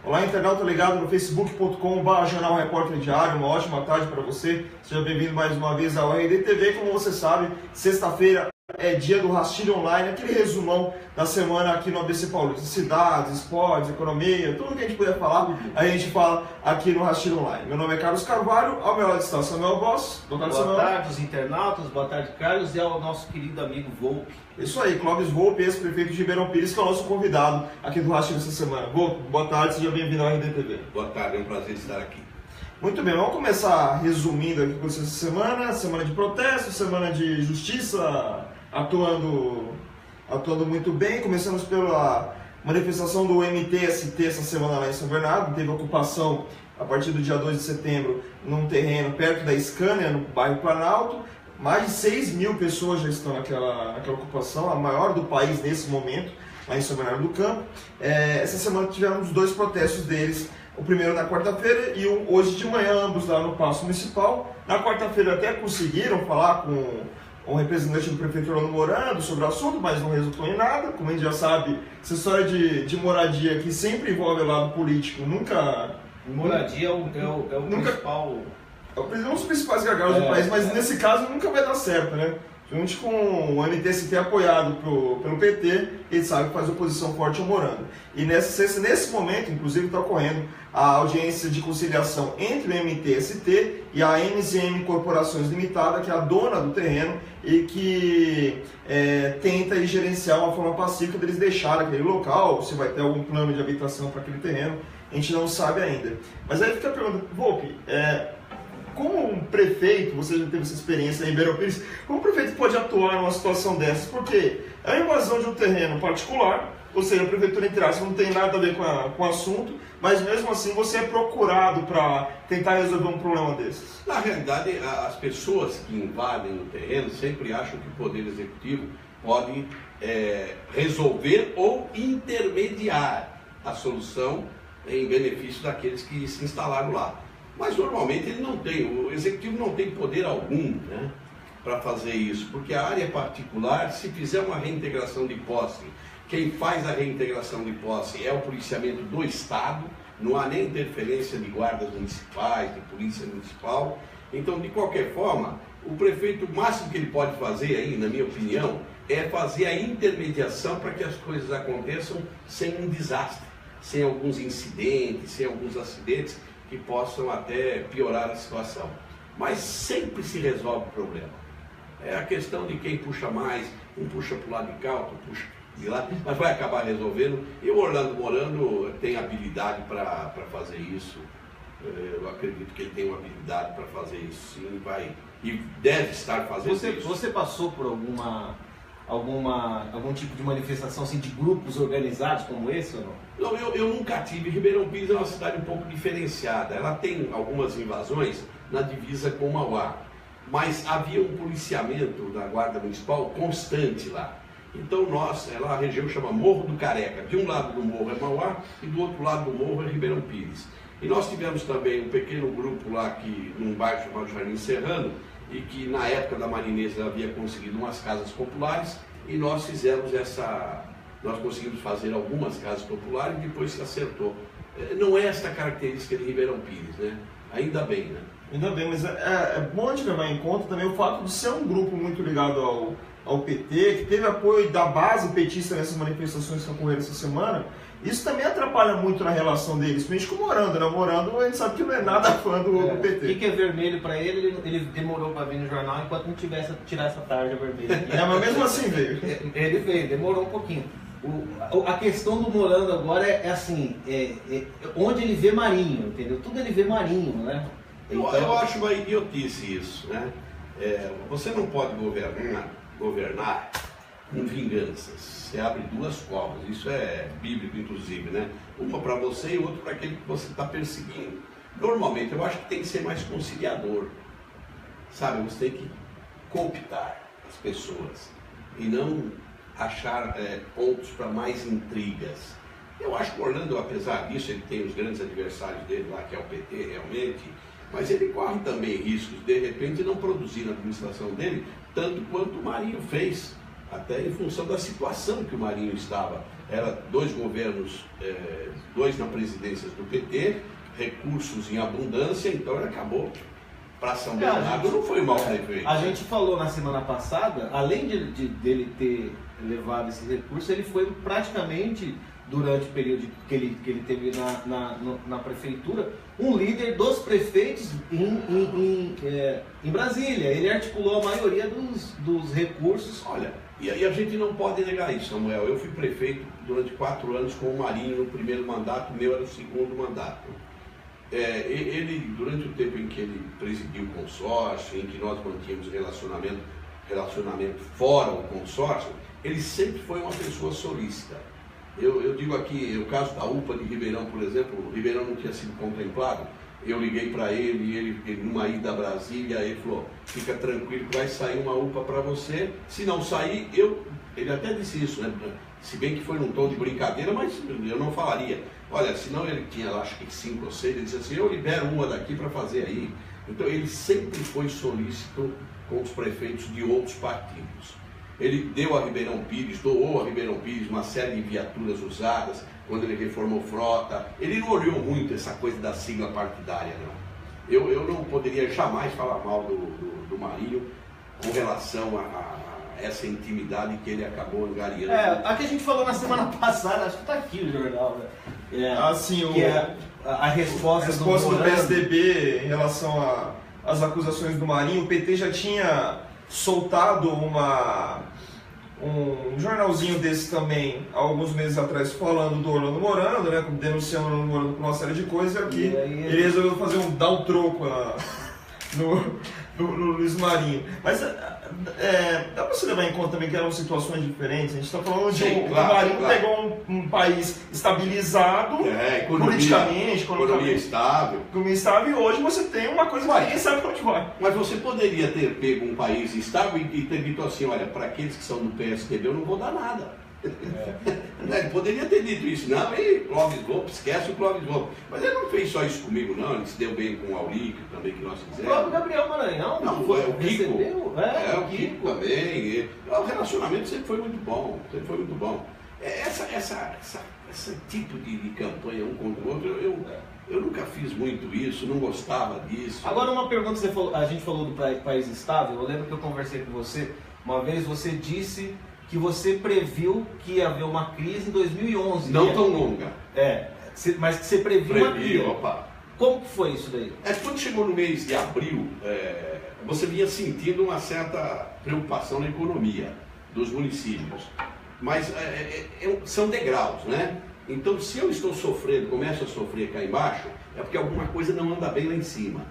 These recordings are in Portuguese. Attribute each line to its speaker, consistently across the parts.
Speaker 1: Olá, internauta ligado no facebook.com/, Jornal Repórter Diário, uma ótima tarde para você. Seja bem-vindo mais uma vez ao RDTV. Como você sabe, sexta-feira é dia do Rastilho Online, aquele resumão da semana aqui no ABC Paulista. Cidades, esportes, economia, tudo que a gente puder falar, a gente fala aqui no Rastilho Online. Meu nome é Carlos Carvalho, ao meu lado está o Samuel Boss.
Speaker 2: Boa tarde, os internautas, boa tarde, Carlos, e ao nosso querido amigo Volpe.
Speaker 1: Isso aí, Clóvis Volpe, ex-prefeito de Ribeirão Pires, que é o nosso convidado aqui do Rastilho essa semana. Volpe, boa tarde, seja bem-vindo ao RDTV.
Speaker 3: Boa tarde, é um prazer estar aqui.
Speaker 1: Muito bem, vamos começar resumindo aqui com vocês essa semana de protesto, semana de justiça atuando muito bem. Começamos pela manifestação do MTST essa semana lá em São Bernardo. Teve ocupação a partir do dia 2 de setembro num terreno perto da Scania, no bairro Planalto. Mais de 6 mil pessoas já estão naquela ocupação, a maior do país nesse momento, lá em São Bernardo do Campo. Essa semana tivemos 2 protestos deles, o primeiro na quarta-feira e hoje de manhã, ambos lá no Paço Municipal. Na quarta-feira até conseguiram falar com o representante do prefeito Orlando Morando sobre o assunto, mas não resultou em nada. Como a gente já sabe, essa história de moradia que sempre envolve o lado político, nunca...
Speaker 2: Moradia é o principal...
Speaker 1: É um dos principais gargalos do país, mas nesse caso nunca vai dar certo, né? Junto com o MTST apoiado pelo PT, ele sabe que faz oposição forte ao Morando. E nesse momento, inclusive, está ocorrendo a audiência de conciliação entre o MTST e a NZM Corporações Limitada, que é a dona do terreno e que tenta gerenciar uma forma pacífica deles deixarem aquele local, se vai ter algum plano de habitação para aquele terreno, a gente não sabe ainda. Mas aí fica a pergunta, Volpe, como um prefeito, você já teve essa experiência em Ribeirão Pires, como um prefeito pode atuar numa situação dessas? Porque é a invasão de um terreno particular, ou seja, a prefeitura, entre aspas, não tem nada a ver com o assunto, mas mesmo assim você é procurado para tentar resolver um problema desses.
Speaker 3: Na realidade, as pessoas que invadem o terreno sempre acham que o Poder Executivo pode resolver ou intermediar a solução em benefício daqueles que se instalaram lá. Mas normalmente o Executivo não tem poder algum, né, para fazer isso, porque a área particular, se fizer uma reintegração de posse, quem faz a reintegração de posse é o policiamento do Estado, não há nem interferência de guardas municipais, de polícia municipal. Então, de qualquer forma, o prefeito, o máximo que ele pode fazer aí, na minha opinião, é fazer a intermediação para que as coisas aconteçam sem um desastre, sem alguns incidentes, sem alguns acidentes que possam até piorar a situação. Mas sempre se resolve o problema. É a questão de quem puxa mais, um puxa para o lado de cá, outro puxa de lá, mas vai acabar resolvendo. E o Orlando Morando tem habilidade para fazer isso. Eu acredito que ele tem uma habilidade para fazer isso, sim, e deve estar fazendo isso.
Speaker 2: Você passou por algum tipo de manifestação assim, de grupos organizados como esse ou não?
Speaker 3: Não, eu nunca tive. Ribeirão Pires é uma cidade um pouco diferenciada. Ela tem algumas invasões na divisa com Mauá, mas havia um policiamento da Guarda Municipal constante lá. Então lá a região chama Morro do Careca. De um lado do morro é Mauá e do outro lado do morro é Ribeirão Pires. E nós tivemos também um pequeno grupo lá, num bairro chamado Jardim Serrano, e que na época da Marinesa havia conseguido umas casas populares, e nós conseguimos fazer algumas casas populares e depois se acertou. Não é esta característica de Ribeirão Pires, né? Ainda bem, né?
Speaker 1: Ainda bem, mas é bom a gente levar em conta também o fato de ser um grupo muito ligado ao PT, que teve apoio da base petista nessas manifestações que ocorreram essa semana. Isso também atrapalha muito na relação deles, principalmente com o Morando, né? O Morando, a gente sabe que não é nada fã do PT.
Speaker 2: O que é vermelho para ele demorou para vir no jornal enquanto não tivesse tirar essa tarja vermelha.
Speaker 1: Mas mesmo assim veio.
Speaker 2: Ele veio, demorou um pouquinho. A questão do Morando agora é assim, onde ele vê marinho, entendeu? Tudo ele vê marinho, né?
Speaker 3: Então, eu acho uma idiotice isso, né? Você não pode governar com vinganças. Você abre 2 covas, isso é bíblico inclusive, né? Uma para você e outra para aquele que você está perseguindo. Normalmente eu acho que tem que ser mais conciliador, sabe? Você tem que cooptar as pessoas e não achar pontos para mais intrigas. Eu acho que o Orlando, apesar disso, ele tem os grandes adversários dele lá, que é o PT realmente, mas ele corre também riscos, de repente, não produzir na administração dele tanto quanto o Marinho fez, até em função da situação que o Marinho estava era 2 governos, 2 na presidência do PT, recursos em abundância, então ele acabou. Para São Bernardo não foi mal feito.
Speaker 2: A gente falou na semana passada, além dele ter levado esse recurso, ele foi praticamente, durante o período que ele teve na prefeitura, um líder dos prefeitos em Brasília. Ele articulou a maioria dos recursos.
Speaker 3: Olha, e a gente não pode negar isso, Samuel. Eu fui prefeito durante 4 anos com o Marinho no primeiro mandato, o meu era o segundo mandato. Ele, durante o tempo em que ele presidiu o consórcio, em que nós mantínhamos relacionamento fora o consórcio, ele sempre foi uma pessoa solícita. Eu digo aqui, o caso da UPA de Ribeirão, por exemplo, o Ribeirão não tinha sido contemplado, eu liguei para ele numa ida a Brasília, ele falou, fica tranquilo que vai sair uma UPA para você, se não sair, ele até disse isso, né? Se bem que foi num tom de brincadeira, mas eu não falaria. Olha, senão ele tinha, acho que 5 ou 6, ele disse assim, eu libero uma daqui para fazer aí. Então ele sempre foi solícito com os prefeitos de outros partidos. Ele doou a Ribeirão Pires uma série de viaturas usadas, quando ele reformou frota. Ele não olhou muito essa coisa da sigla partidária, não. Eu não poderia jamais falar mal do Marinho com relação a essa intimidade que ele acabou angariando.
Speaker 2: A que a gente falou na semana passada, acho que está aqui no jornal, né?
Speaker 1: Assim,
Speaker 2: a resposta
Speaker 1: do PSDB em relação às acusações do Marinho. O PT já tinha soltado um jornalzinho desse também, alguns meses atrás, falando do Orlando Morando, né, denunciando o Orlando Morando por uma série de coisas, e ele resolveu dar um troco no Luiz Marinho. Mas dá para você levar em conta também que eram situações diferentes. A gente está falando de o Marinho pegou um país estabilizado, politicamente,
Speaker 3: economia estável.
Speaker 1: E hoje você tem uma coisa que ninguém sabe para onde vai.
Speaker 3: Mas você poderia ter pego um país estável e ter dito assim, olha, para aqueles que são do PSDB eu não vou dar nada. Ele poderia ter dito isso, não, Clóvis Volpi, esquece o Clóvis Volpi. Mas ele não fez só isso comigo, não, ele se deu bem com o Aulíquio também, que nós fizemos.
Speaker 2: O próprio Gabriel Maranhão,
Speaker 3: não, foi o Kiko. O Kiko também. O relacionamento sempre foi muito bom, Esse tipo de campanha um contra o outro, eu nunca fiz muito isso, não gostava disso.
Speaker 2: Agora uma pergunta, a gente falou do país estável, eu lembro que eu conversei com você, uma vez você disse que você previu que ia haver uma crise em 2011.
Speaker 3: Não tão longa.
Speaker 2: Mas que você previu uma crise. Como que foi isso daí?
Speaker 3: Quando chegou no mês de abril, você vinha sentindo uma certa preocupação na economia dos municípios. Mas são degraus, né? Então, se eu estou sofrendo, começo a sofrer cá embaixo, é porque alguma coisa não anda bem lá em cima.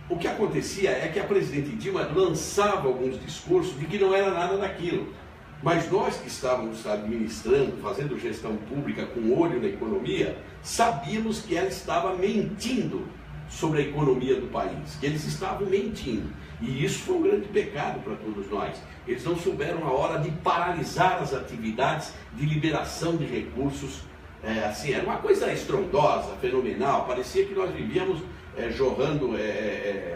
Speaker 3: O que acontecia é que a presidente Dilma lançava alguns discursos de que não era nada daquilo. Mas nós que estávamos administrando, fazendo gestão pública com olho na economia, sabíamos que ela estava mentindo sobre a economia do país, que eles estavam mentindo. E isso foi um grande pecado para todos nós. Eles não souberam a hora de paralisar as atividades de liberação de recursos. Era uma coisa estrondosa, fenomenal, parecia que nós vivíamos jorrando,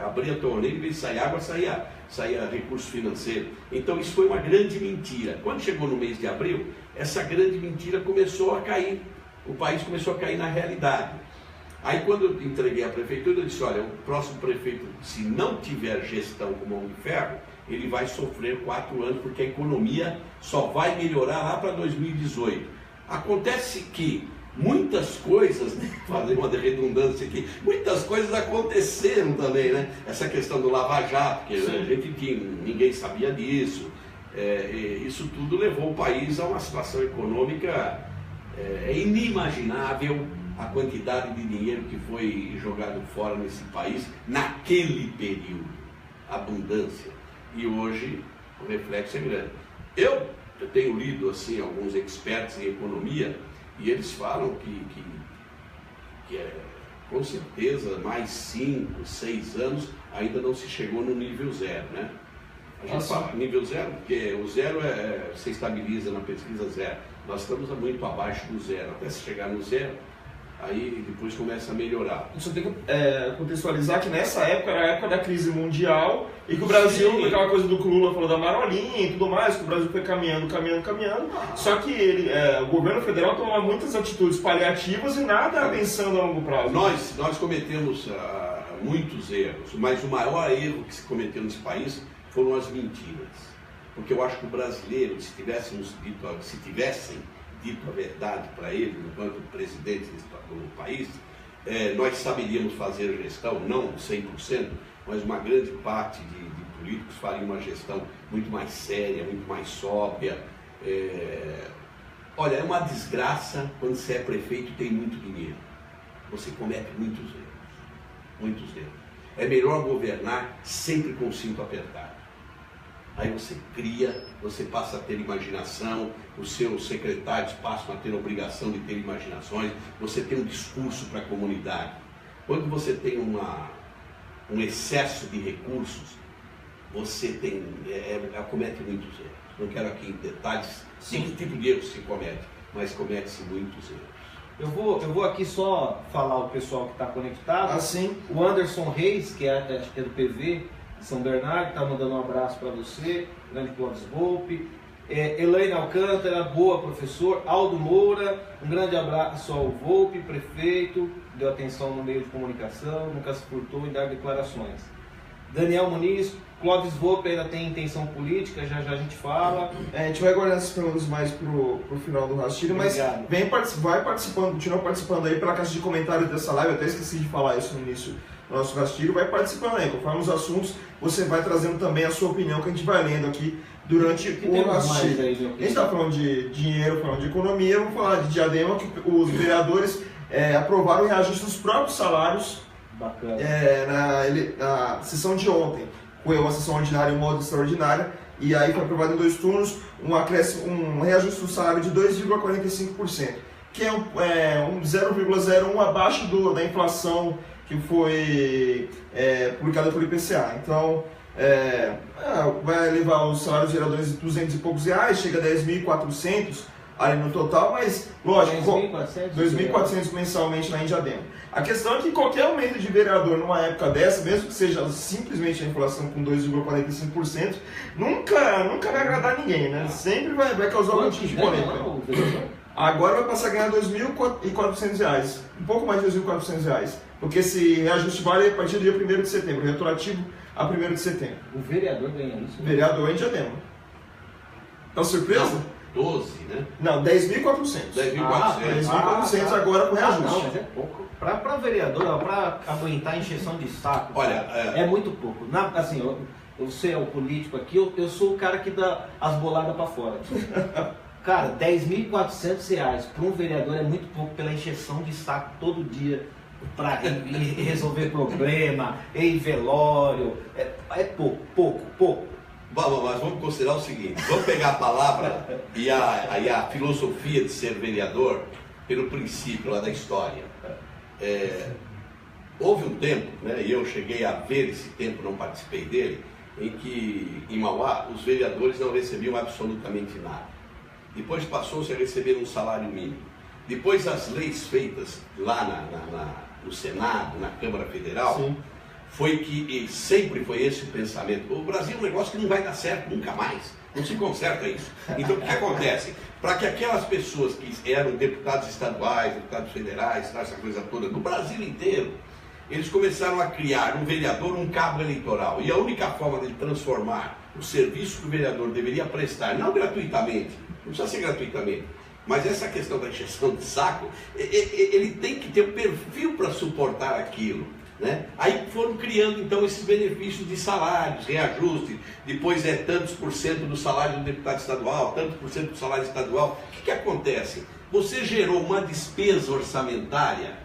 Speaker 3: abria a torneira e em vez de sair água, saía recurso financeiro. Então isso foi uma grande mentira. Quando chegou no mês de abril, essa grande mentira começou a cair. O país começou a cair na realidade. Aí quando eu entreguei a prefeitura, eu disse, olha, o próximo prefeito, se não tiver gestão com mão de ferro, ele vai sofrer 4 anos, porque a economia só vai melhorar lá para 2018. Acontece que muitas coisas, né, fazer uma redundância aqui, muitas coisas aconteceram também, né? Essa questão do Lava Jato, que ninguém sabia disso. Isso tudo levou o país a uma situação econômica inimaginável, a quantidade de dinheiro que foi jogado fora nesse país naquele período, abundância. E hoje o reflexo é grande. Eu tenho lido assim alguns experts em economia e eles falam que com certeza mais 5, 6 anos ainda não se chegou no nível zero, né? A gente fala nível zero porque o zero se estabiliza na pesquisa zero. Nós estamos muito abaixo do zero. Até se chegar no zero, aí depois começa a melhorar.
Speaker 1: A gente tem que contextualizar que nessa época era a época da crise mundial e que o Brasil,
Speaker 3: Sim.
Speaker 1: aquela coisa do que o Lula falou da marolinha e tudo mais, que o Brasil foi caminhando. Só que o governo federal tomou muitas atitudes paliativas e nada pensando a longo prazo.
Speaker 3: Nós cometemos muitos erros, mas o maior erro que se cometeu nesse país foram as mentiras. Porque eu acho que o brasileiro, se tivessem dito a verdade para ele, enquanto presidente do país, nós saberíamos fazer gestão, não 100%, mas uma grande parte de políticos faria uma gestão muito mais séria, muito mais sóbria. Olha, é uma desgraça quando você é prefeito e tem muito dinheiro. Você comete muitos erros. É melhor governar sempre com o cinto apertado. Aí você cria, você passa a ter imaginação, os seus secretários passam a ter a obrigação de ter imaginações, você tem um discurso para a comunidade. Quando você tem um excesso de recursos, você comete muitos erros. Não quero aqui em detalhes de que tipo de erros se comete, mas comete-se muitos erros.
Speaker 2: Eu vou aqui só falar o pessoal que está conectado.
Speaker 1: Assim.
Speaker 2: O Anderson Reis, que acho que é do PV, São Bernardo, está mandando um abraço para você, grande Clóvis Volpe. Elaine Alcântara, boa professor. Aldo Moura, um grande abraço ao Volpe, prefeito, deu atenção no meio de comunicação, nunca se furtou em dar declarações. Daniel Muniz, Clóvis Volpe ainda tem intenção política, já a gente fala.
Speaker 1: A gente vai guardar esses perguntas mais pro final do rastilho, mas vai participando, continua participando aí pela caixa de comentários dessa live. Eu até esqueci de falar isso no início do nosso rastilho. Vai participando aí, conforme os assuntos, você vai trazendo também a sua opinião, que a gente vai lendo aqui durante o rastilho. A gente está falando de dinheiro, falando de economia. Vamos falar de Diadema, que os vereadores aprovaram o reajuste dos próprios salários.
Speaker 2: Bacana.
Speaker 1: Na sessão de ontem. Foi uma sessão ordinária e uma outra extraordinária, e aí foi aprovado em 2 turnos um reajuste do salário de 2,45%, que é um 0,01 abaixo da inflação que foi publicada pelo IPCA. Então, vai levar os salários dos vereadores de 200 e poucos reais, chega a 10.400 ali no total, mas lógico, 2.400 mensalmente na Diadema. A questão é que qualquer aumento de vereador numa época dessa, mesmo que seja simplesmente a inflação com 2,45%, nunca vai agradar ninguém, né? Sempre vai causar algum tipo de polêmica. Agora vai passar a ganhar R$ 2.400, um pouco mais de R$ 2.400, porque esse reajuste vale a partir do dia 1º de setembro, retroativo a 1º de setembro.
Speaker 2: O vereador ganha isso?
Speaker 1: O vereador em Diadema. Tá surpresa?
Speaker 3: 12, né?
Speaker 1: Não, 10.400. 10.400 agora com reajuste.
Speaker 2: Não, mas é pouco. Para vereador, para aguentar a encheção de saco,
Speaker 3: olha,
Speaker 2: é muito pouco. Assim, você é o político aqui, eu sou o cara que dá as boladas para fora. Cara, R$10.400 para um vereador é muito pouco pela encheção de saco todo dia para resolver problema, em velório. É pouco.
Speaker 3: Mas vamos considerar o seguinte, vamos pegar a palavra e a filosofia de ser vereador pelo princípio lá da história. Houve um tempo, né, e eu cheguei a ver esse tempo, não participei dele, em que em Mauá os vereadores não recebiam absolutamente nada. Depois passou-se a receber um salário mínimo. Depois as leis feitas lá no Senado, na Câmara Federal, sim, foi que sempre foi esse o pensamento. O Brasil é um negócio que não vai dar certo nunca mais. Não se conserta isso. Então o que acontece? Para que aquelas pessoas que eram deputados estaduais, deputados federais, essa coisa toda, no Brasil inteiro, eles começaram a criar um vereador, um cabo eleitoral. E a única forma de transformar o serviço que o vereador deveria prestar, não gratuitamente, não precisa ser gratuitamente, mas essa questão da encheção de saco, ele tem que ter um perfil para suportar aquilo. Né? Aí foram criando então esses benefícios de salários, reajuste, depois tantos por cento do salário do deputado estadual, tantos por cento do salário estadual. O que acontece? Você gerou uma despesa orçamentária,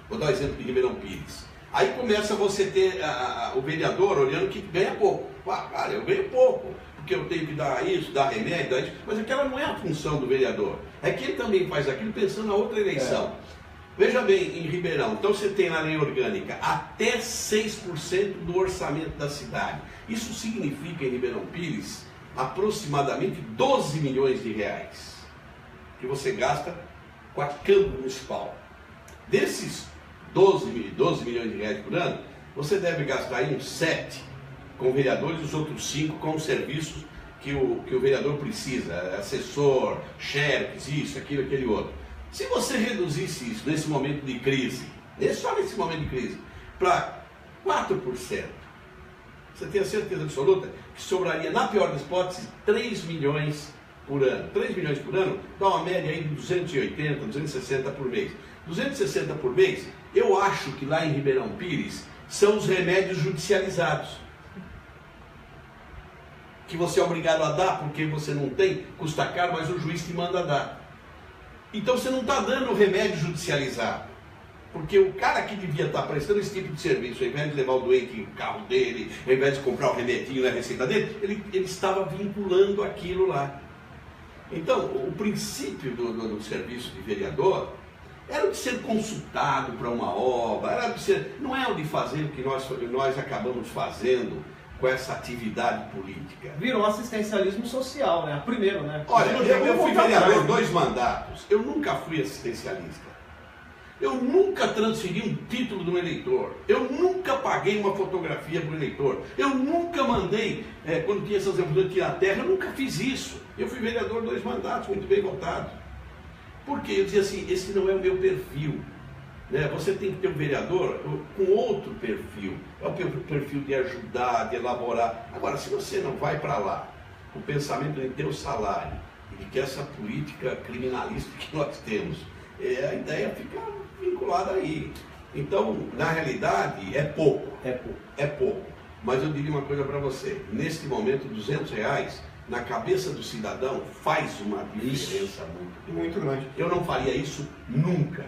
Speaker 3: vou dar o exemplo de Ribeirão Pires. Aí começa você ter o vereador olhando que ganha pouco. Cara, eu ganho pouco, porque eu tenho que dar isso, dar remédio, dar isso, mas aquela não é a função do vereador. É que ele também faz aquilo pensando na outra eleição. Veja bem, em Ribeirão, então você tem na lei orgânica até 6% do orçamento da cidade. Isso significa, em Ribeirão Pires, aproximadamente 12 milhões de reais que você gasta com a Câmara Municipal. Desses 12 milhões de reais por ano, você deve gastar aí uns 7 com vereadores e os outros 5 com os serviços que o vereador precisa, assessor, xerox, isso, aquilo, aquele outro. Se você reduzisse isso nesse momento de crise, só nesse momento de crise, para 4%, você tem a certeza absoluta que sobraria, na pior das hipóteses, 3 milhões por ano. 3 milhões por ano dá uma média aí de 280, 260 por mês. 260 por mês, eu acho que lá em Ribeirão Pires são os remédios judicializados. Que você é obrigado a dar porque você não tem, custa caro, mas o juiz te manda dar. Então você não está dando remédio judicializado. Porque o cara que devia estar prestando esse tipo de serviço, ao invés de levar o doente no carro dele, ao invés de comprar o remedinho na receita dele, ele estava vinculando aquilo lá. Então, o princípio do serviço de vereador era o de ser consultado para uma obra, era de ser, não é o de fazer o que nós acabamos fazendo com essa atividade política.
Speaker 2: Virou assistencialismo social, né? Primeiro, né?
Speaker 3: Olha, eu fui vereador 2 mandatos, eu nunca fui assistencialista. Eu nunca transferi um título de um eleitor. Eu nunca paguei uma fotografia para o eleitor. Eu nunca mandei, quando tinha essas opções de tirar terra, eu nunca fiz isso. Eu fui vereador 2 mandatos, muito bem votado. Porque eu dizia assim, esse não é o meu perfil. Né? Você tem que ter um vereador com outro perfil. É o perfil de ajudar, de elaborar. Agora, se você não vai para lá, o pensamento de ter o salário, e de que essa política criminalista que nós temos, a ideia fica vinculada aí. Então, na realidade, é pouco. É pouco. Mas eu diria uma coisa para você. Neste momento, R$200, na cabeça do cidadão, faz uma diferença muito grande. Eu não faria isso nunca.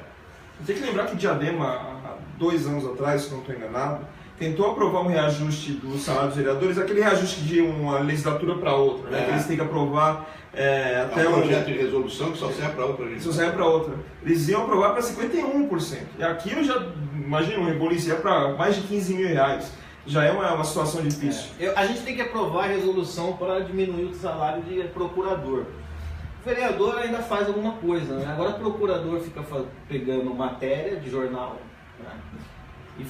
Speaker 1: Tem que lembrar que Diadema, há 2 anos atrás, se não estou enganado, tentou aprovar um reajuste do salário dos vereadores, aquele reajuste de uma legislatura para outra, né? Que eles têm que aprovar até
Speaker 3: um projeto de resolução que só serve para outra.
Speaker 1: Só serve para outra. Eles iam aprovar para 51%. E aqui eu já imagino, o reboliço ia para mais de R$15 mil. Já é uma situação difícil.
Speaker 2: A gente tem que aprovar a resolução para diminuir o salário de procurador. O vereador ainda faz alguma coisa, né? Agora o procurador fica pegando matéria de jornal, né? E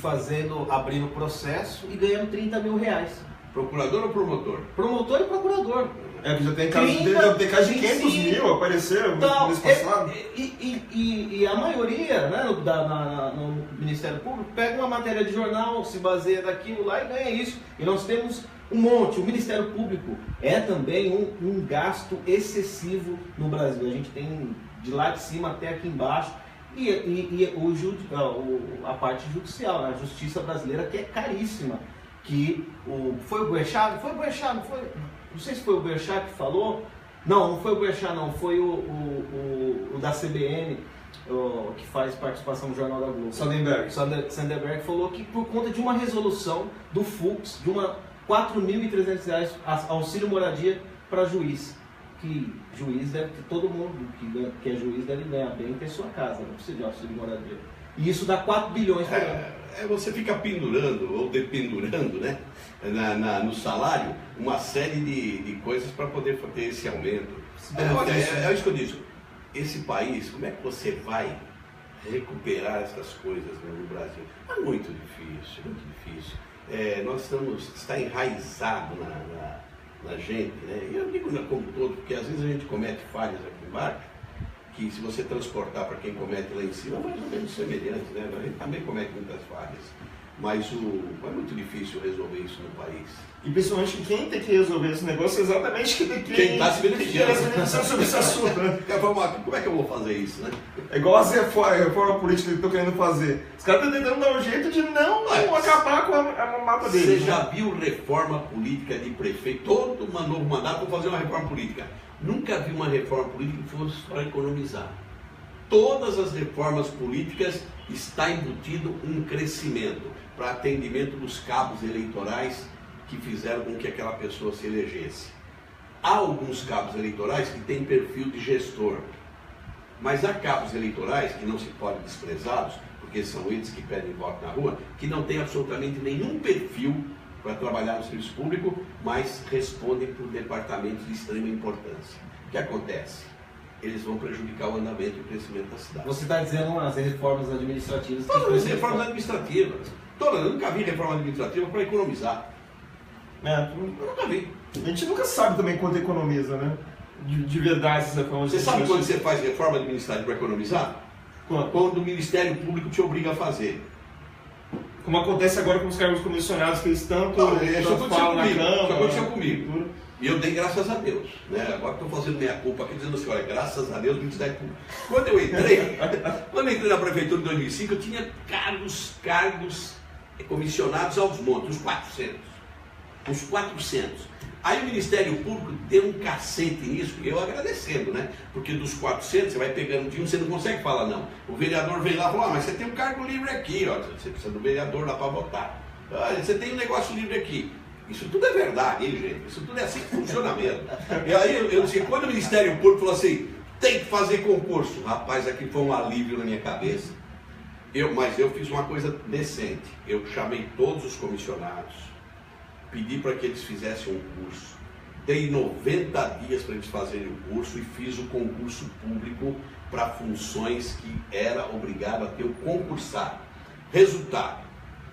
Speaker 2: abrindo processo e ganhando R$30 mil.
Speaker 3: Procurador ou promotor?
Speaker 2: Promotor e procurador.
Speaker 1: Que já tem caso de 500 mil, apareceram no mês passado.
Speaker 2: E a maioria, né, no Ministério Público, pega uma matéria de jornal, se baseia daquilo lá e ganha isso. E nós temos um monte. O Ministério Público é também um gasto excessivo no Brasil. A gente tem de lá de cima até aqui embaixo. E a parte judicial, né? A justiça brasileira, que é caríssima. Foi o Boechat? Não sei se foi o Boechat que falou. Não foi o Boechat, não. Foi o da CBN, que faz participação no Jornal da Globo. Sandenberg falou que por conta de uma resolução do Fux, de R$4.300 auxílio moradia para juiz. Que juiz todo mundo que é juiz deve ganhar bem e ter sua casa, não precisa de auxílio moradia. E isso dá 4 bilhões por ano.
Speaker 3: Você fica pendurando ou dependurando, né, no salário uma série de coisas para poder ter esse aumento. É isso que eu digo. Esse país, como é que você vai recuperar essas coisas, né, no Brasil? É muito difícil, muito difícil. Está enraizado na gente, né? E eu digo como todo, porque às vezes a gente comete falhas aqui embaixo, que se você transportar para quem comete lá em cima, é mais ou menos semelhante, né? A gente também comete muitas falhas, mas é muito difícil resolver isso no país.
Speaker 1: E principalmente quem tem que resolver esse negócio é exatamente
Speaker 3: quem está se beneficiando
Speaker 1: sobre esse assunto, né?
Speaker 3: Como é que eu vou fazer isso, né?
Speaker 1: É igual a reforma política que estão querendo fazer. Os caras estão tentando dar um jeito de não acabar com a mata deles.
Speaker 3: Você já viu reforma política de prefeito? Todo novo mandato para fazer uma reforma política. Nunca vi uma reforma política que fosse só economizar. Todas as reformas políticas está embutido um crescimento para atendimento dos cabos eleitorais que fizeram com que aquela pessoa se elegesse. Há alguns cabos eleitorais que têm perfil de gestor, mas há cabos eleitorais que não se podem desprezá-los, porque são eles que pedem voto na rua, que não têm absolutamente nenhum perfil para trabalhar no serviço público, mas respondem por departamentos de extrema importância. O que acontece? eles vão prejudicar o andamento e o crescimento da cidade.
Speaker 2: Você está dizendo as reformas administrativas?
Speaker 3: Todas as reformas administrativas. Eu nunca vi reforma administrativa para economizar. Eu nunca vi.
Speaker 1: A gente nunca sabe também quanto economiza, né? De verdade essas reformas.
Speaker 3: Você sabe quando você faz reforma administrativa para economizar? Quando o Ministério Público te obriga a fazer.
Speaker 1: Como acontece agora com os cargos comissionados, que eles tanto
Speaker 3: falam na Câmara. Isso aconteceu
Speaker 1: comigo.
Speaker 3: comigo. E eu dei graças a Deus. Né? Agora estou fazendo minha culpa aqui, dizendo assim, olha, graças a Deus, Ministério Público. Quando eu entrei na Prefeitura em 2005, eu tinha cargos comissionados aos montes, uns 400. Uns 400. Aí o Ministério Público deu um cacete nisso, eu agradecendo, né? Porque dos 400, você vai pegando de um, você não consegue falar não. O vereador vem lá e fala, mas você tem um cargo livre aqui, ó, você precisa do vereador lá para votar. Olha, você tem um negócio livre aqui. Isso tudo é verdade, hein, gente? Isso tudo é assim que funciona mesmo. E aí eu disse, quando o Ministério Público falou assim, tem que fazer concurso. Rapaz, aqui foi um alívio na minha cabeça. Mas eu fiz uma coisa decente. Eu chamei todos os comissionados, pedi para que eles fizessem um curso, dei 90 dias para eles fazerem o curso e fiz o concurso público para funções que era obrigado a ter o concursado. Resultado,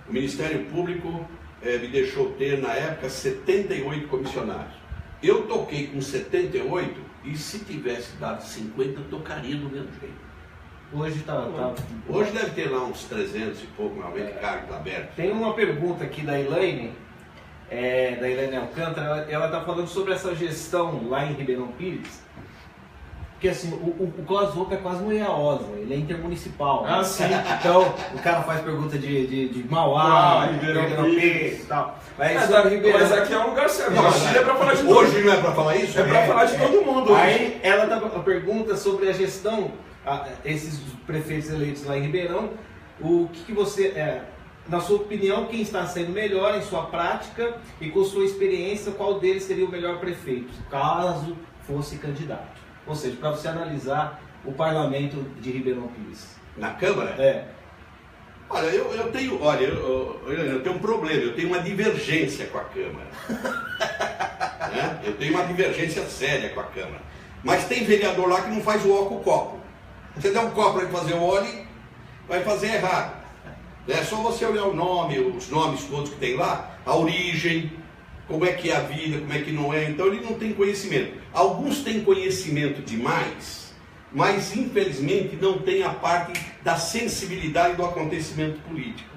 Speaker 3: o Ministério Público me deixou ter na época 78 comissionados. Eu toquei com 78 e se tivesse dado 50 eu tocaria do mesmo jeito. Hoje deve ter lá uns 300 e pouco, normalmente, cargos abertos.
Speaker 2: Tem uma pergunta aqui da Elaine, da Elaine Alcântara, ela está falando sobre essa gestão lá em Ribeirão Pires, porque assim, o Claus Volpe é quase uma EAOSA, ele é intermunicipal.
Speaker 1: Ah, sim.
Speaker 2: Então, o cara faz pergunta de Mauá, Ribeirão Pires e tal.
Speaker 1: Mas aqui é um lugar certo.
Speaker 3: Hoje
Speaker 1: é para falar de todo mundo.
Speaker 3: Hoje não é para falar isso?
Speaker 1: É para falar de todo mundo.
Speaker 2: Aí ela pergunta sobre a gestão, esses prefeitos eleitos lá em Ribeirão, o que você, na sua opinião, quem está sendo melhor em sua prática e com sua experiência, qual deles seria o melhor prefeito, caso fosse candidato? Ou seja, para você analisar o parlamento de Ribeirão Pires.
Speaker 3: Na Câmara? Olha, eu tenho um problema, eu tenho uma divergência com a Câmara. Né? Eu tenho uma divergência séria com a Câmara. Mas tem vereador lá que não faz o ó com o copo. Você dá um copo para ele fazer o óleo, vai fazer errado. É só você olhar o nome, os nomes todos que tem lá, a origem, como é que é a vida, como é que não é. Então ele não tem conhecimento. Alguns têm conhecimento demais, mas infelizmente não tem a parte da sensibilidade do acontecimento político.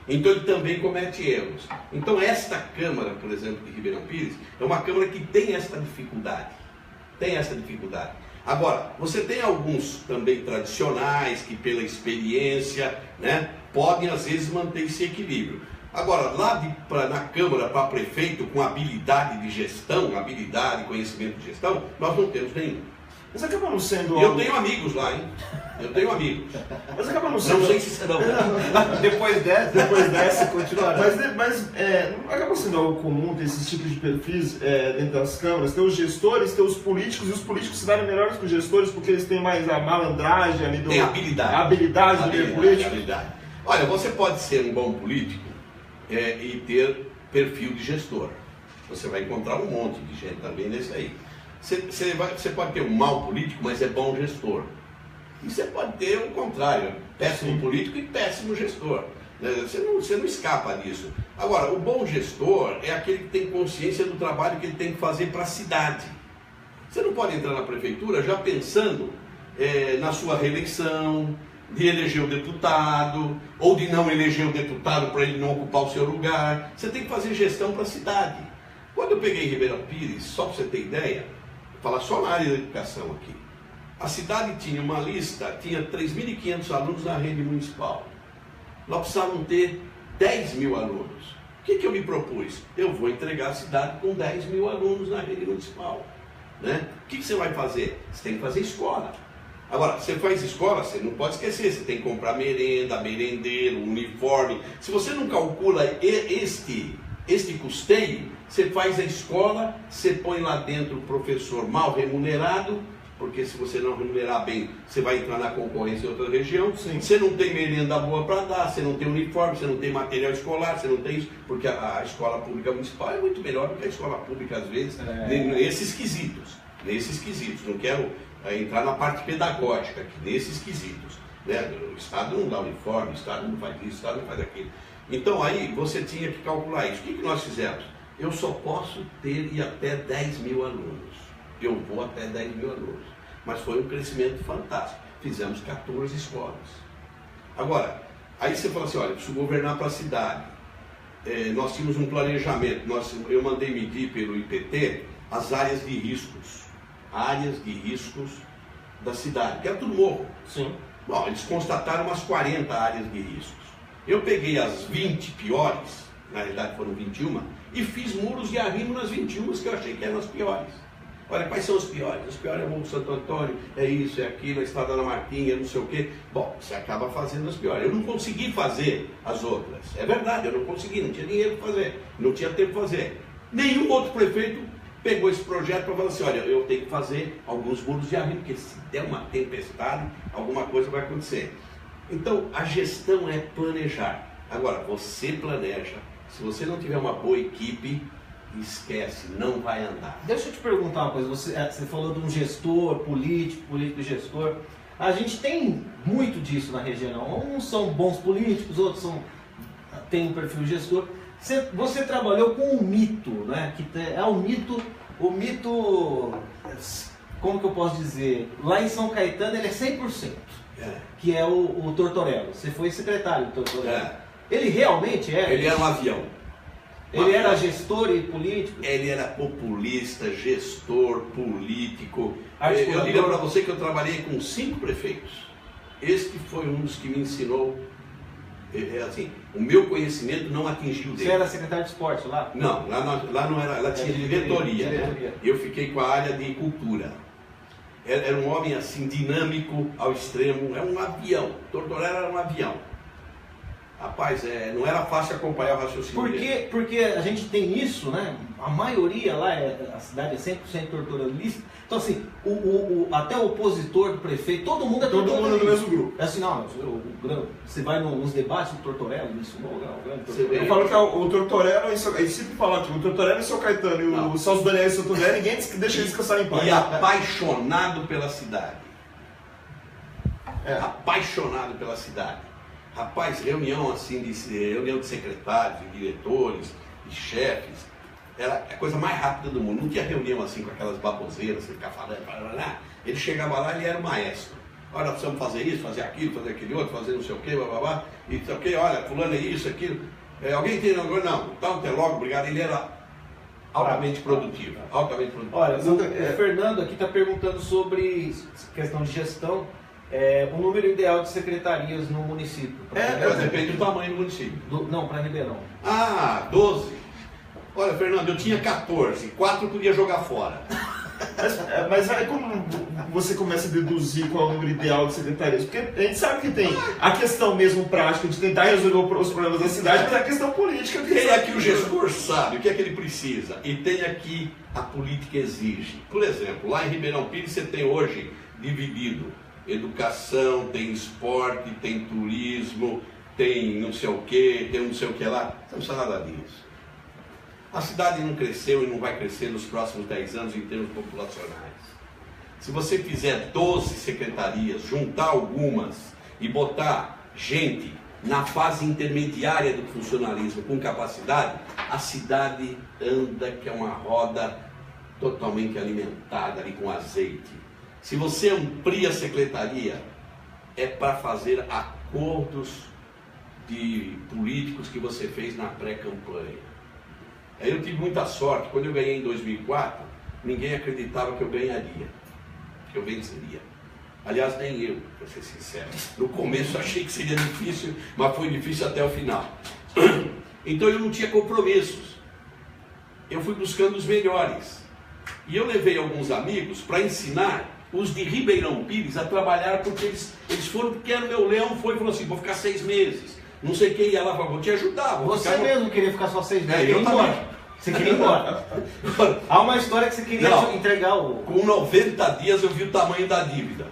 Speaker 3: Então ele também comete erros. Então esta Câmara, por exemplo, de Ribeirão Pires, é uma Câmara que tem esta dificuldade. Agora, você tem alguns também tradicionais que pela experiência, né, podem às vezes manter esse equilíbrio. Agora, na Câmara para prefeito com habilidade de gestão, habilidade e conhecimento de gestão, nós não temos nenhum.
Speaker 1: Mas acaba não sendo...
Speaker 3: Eu tenho amigos lá, hein? Eu tenho amigos.
Speaker 1: Mas acaba não sendo...
Speaker 3: Não sei se serão.
Speaker 2: Depois dessa, continuará.
Speaker 1: Mas não acaba sendo algo comum ter esses tipos de perfis dentro das câmaras, ter os gestores, ter os políticos, e os políticos se darem melhores que os gestores porque eles têm mais a malandragem ali do...
Speaker 3: Tem habilidade.
Speaker 1: A habilidade do meio político.
Speaker 3: Habilidade. Olha, você pode ser um bom político e ter perfil de gestor. Você vai encontrar um monte de gente também nesse aí. Você pode ter um mau político, mas é bom gestor. E você pode ter o contrário, péssimo político e péssimo gestor. Você não escapa disso. Agora, o bom gestor é aquele que tem consciência do trabalho que ele tem que fazer para a cidade. Você não pode entrar na prefeitura já pensando na sua reeleição, de eleger o deputado, ou de não eleger o deputado para ele não ocupar o seu lugar. Você tem que fazer gestão para a cidade. Quando eu peguei Ribeirão Pires, só para você ter ideia, vou falar só na área da educação aqui. A cidade tinha uma lista, tinha 3.500 alunos na rede municipal. Nós precisávamos ter 10 mil alunos. O que eu me propus? Eu vou entregar a cidade com 10 mil alunos na rede municipal. Né? O que você vai fazer? Você tem que fazer escola. Agora, você faz escola, você não pode esquecer, você tem que comprar merenda, merendeiro, uniforme. Se você não calcula este custeio, você faz a escola, você põe lá dentro o professor mal remunerado, porque se você não remunerar bem, você vai entrar na concorrência em outra região. Sim. Você não tem merenda boa para dar, você não tem uniforme, você não tem material escolar, você não tem isso, porque a escola pública municipal é muito melhor do que a escola pública, às vezes, nesses quesitos. Não quero entrar na parte pedagógica, aqui, nesses quesitos. Né? O Estado não dá uniforme, o Estado não faz isso, o Estado não faz aquilo. Então aí você tinha que calcular isso. O que nós fizemos? Eu só posso ter até 10 mil alunos. Eu vou até 10 mil alunos. Mas foi um crescimento fantástico. Fizemos 14 escolas. Agora, aí você fala assim, olha, preciso governar para a cidade. Nós tínhamos um planejamento. Eu mandei medir pelo IPT as áreas de riscos. Áreas de riscos da cidade, que era tudo morro.
Speaker 1: Sim.
Speaker 3: Bom, eles constataram umas 40 áreas de riscos. Eu peguei as 20 piores, na realidade foram 21, e fiz muros de arrimo nas 21 que eu achei que eram as piores. Olha, quais são os piores? Os piores é o Morro Santo Antônio, é isso, é aquilo, a Estrada da Martinha, não sei o quê. Bom, você acaba fazendo as piores. Eu não consegui fazer as outras. É verdade, eu não consegui, não tinha dinheiro para fazer, não tinha tempo para fazer. Nenhum outro prefeito pegou esse projeto para falar assim, olha, eu tenho que fazer alguns muros de arrimo, porque se der uma tempestade, alguma coisa vai acontecer. Então, a gestão é planejar. Agora, você planeja. Se você não tiver uma boa equipe, esquece, não vai andar.
Speaker 2: Deixa eu te perguntar uma coisa. Você falou de um gestor, político gestor. A gente tem muito disso na região. Uns são bons políticos, outros têm um perfil gestor. Você trabalhou com um mito, né? Que é o mito, como que eu posso dizer? Lá em São Caetano ele é 100%. Que é o Tortorello. Você foi secretário do Tortorello. Ele realmente era?
Speaker 3: Ele era um avião.
Speaker 2: Ele era gestor e político?
Speaker 3: Ele era populista, gestor, político. Eu diria para você que eu trabalhei com 5 prefeitos. Este foi um dos que me ensinou. Assim, o meu conhecimento não atingiu dele.
Speaker 2: Você era secretário de esporte lá?
Speaker 3: Não, lá não era. Lá tinha diretoria. Né? Eu fiquei com a área de cultura. Era um homem assim, dinâmico ao extremo, é um avião. Tortorello era um avião. Rapaz, não era fácil acompanhar o raciocínio dele.
Speaker 2: Porque a gente tem isso, né? A maioria lá, a cidade é 100% tortorelista. Então assim, até o opositor do prefeito, todo mundo é tortorelista.
Speaker 1: Todo mundo no mesmo grupo.
Speaker 2: É assim, não, você vai nos debates do Tortorello, isso não,
Speaker 1: eu falo que o Tortorello, eles sempre falam que o Tortorello e o São Caetano e o Celso Daniel e o Santo André, ninguém deixa eles descansar em paz.
Speaker 3: E apaixonado pela cidade. Apaixonado pela cidade. Rapaz, reunião assim, reunião de secretários, de diretores, de chefes, era a coisa mais rápida do mundo. Não tinha reunião assim com aquelas baboseiras, você ficar falando, ele chegava lá, ele era o maestro. Olha, nós precisamos fazer isso, fazer aquilo, fazer aquele outro, fazer não sei o quê, blá, e não sei o quê, olha, fulano é isso, aquilo. Alguém tem agora? Não, então até logo, obrigado. Ele era altamente produtivo, altamente produtivo.
Speaker 2: Olha, o Fernando aqui está perguntando sobre questão de gestão. O número ideal de secretarias no município.
Speaker 3: Depende do tamanho do município.
Speaker 2: Não, para Ribeirão.
Speaker 3: 12. Olha, Fernando, eu tinha 14, 4 eu podia jogar fora.
Speaker 1: Mas aí como você começa a deduzir qual é o número ideal de secretarias? Porque a gente sabe que tem a questão mesmo prática de tentar resolver os problemas da cidade, mas a questão política...
Speaker 3: Tem aqui o gestor sabe o que é que ele precisa e tem aqui a política exige. Por exemplo, lá em Ribeirão Pires você tem hoje dividido educação, tem esporte, tem turismo, tem não sei o que, tem não sei o que lá. Não precisa nada disso. A cidade não cresceu e não vai crescer nos próximos 10 anos em termos populacionais. Se você fizer 12 secretarias, juntar algumas e botar gente na fase intermediária do funcionalismo com capacidade, a cidade anda que é uma roda totalmente alimentada ali com azeite. Se você amplia a secretaria, é para fazer acordos de políticos que você fez na pré-campanha. Aí eu tive muita sorte, quando eu ganhei em 2004, ninguém acreditava que eu ganharia, que eu venceria. Aliás, nem eu, para ser sincero. No começo eu achei que seria difícil, mas foi difícil até o final. Então eu não tinha compromissos. Eu fui buscando os melhores. E eu levei alguns amigos para ensinar os de Ribeirão Pires a trabalhar, porque eles foram, porque era o meu leão, falou assim, vou ficar 6 meses. Não sei quem ia lá, vou te ajudar.
Speaker 2: Você mesmo queria ficar só 6 meses,
Speaker 3: eu também.
Speaker 2: Você queria ir embora. Há uma história que você queria entregar o...
Speaker 3: Com 90 dias eu vi o tamanho da dívida.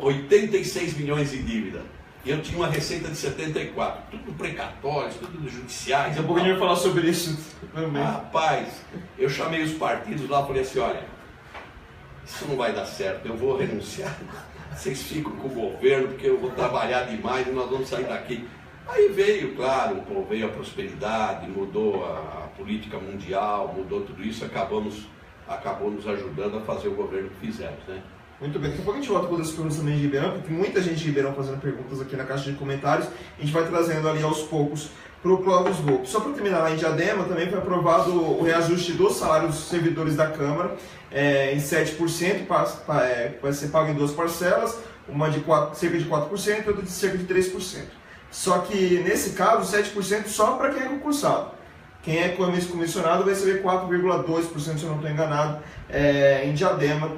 Speaker 3: 86 milhões de dívida. E eu tinha uma receita de 74. Tudo precatórios, tudo judiciais.
Speaker 1: Daqui a pouco a gente vai falar sobre isso também.
Speaker 3: Rapaz, eu chamei os partidos lá e falei assim, olha, isso não vai dar certo, eu vou renunciar, vocês ficam com o governo porque eu vou trabalhar demais e nós vamos sair daqui. Aí veio, claro, veio a prosperidade, mudou a política mundial, mudou tudo isso, acabou nos ajudando a fazer o governo que fizemos, né?
Speaker 1: Muito bem, daqui a pouco a gente volta com as perguntas também de Ribeirão, porque tem muita gente de Ribeirão fazendo perguntas aqui na caixa de comentários, a gente vai trazendo ali aos poucos para o Clóvis Volpe. Só para terminar lá em Diadema, também foi aprovado o reajuste dos salários dos servidores da Câmara em 7%, vai ser pago em 2 parcelas, uma de cerca de 4% e outra de cerca de 3%. Só que nesse caso, 7% só para quem é concursado. Quem é comissionado vai receber 4,2%, se eu não estou enganado, em Diadema.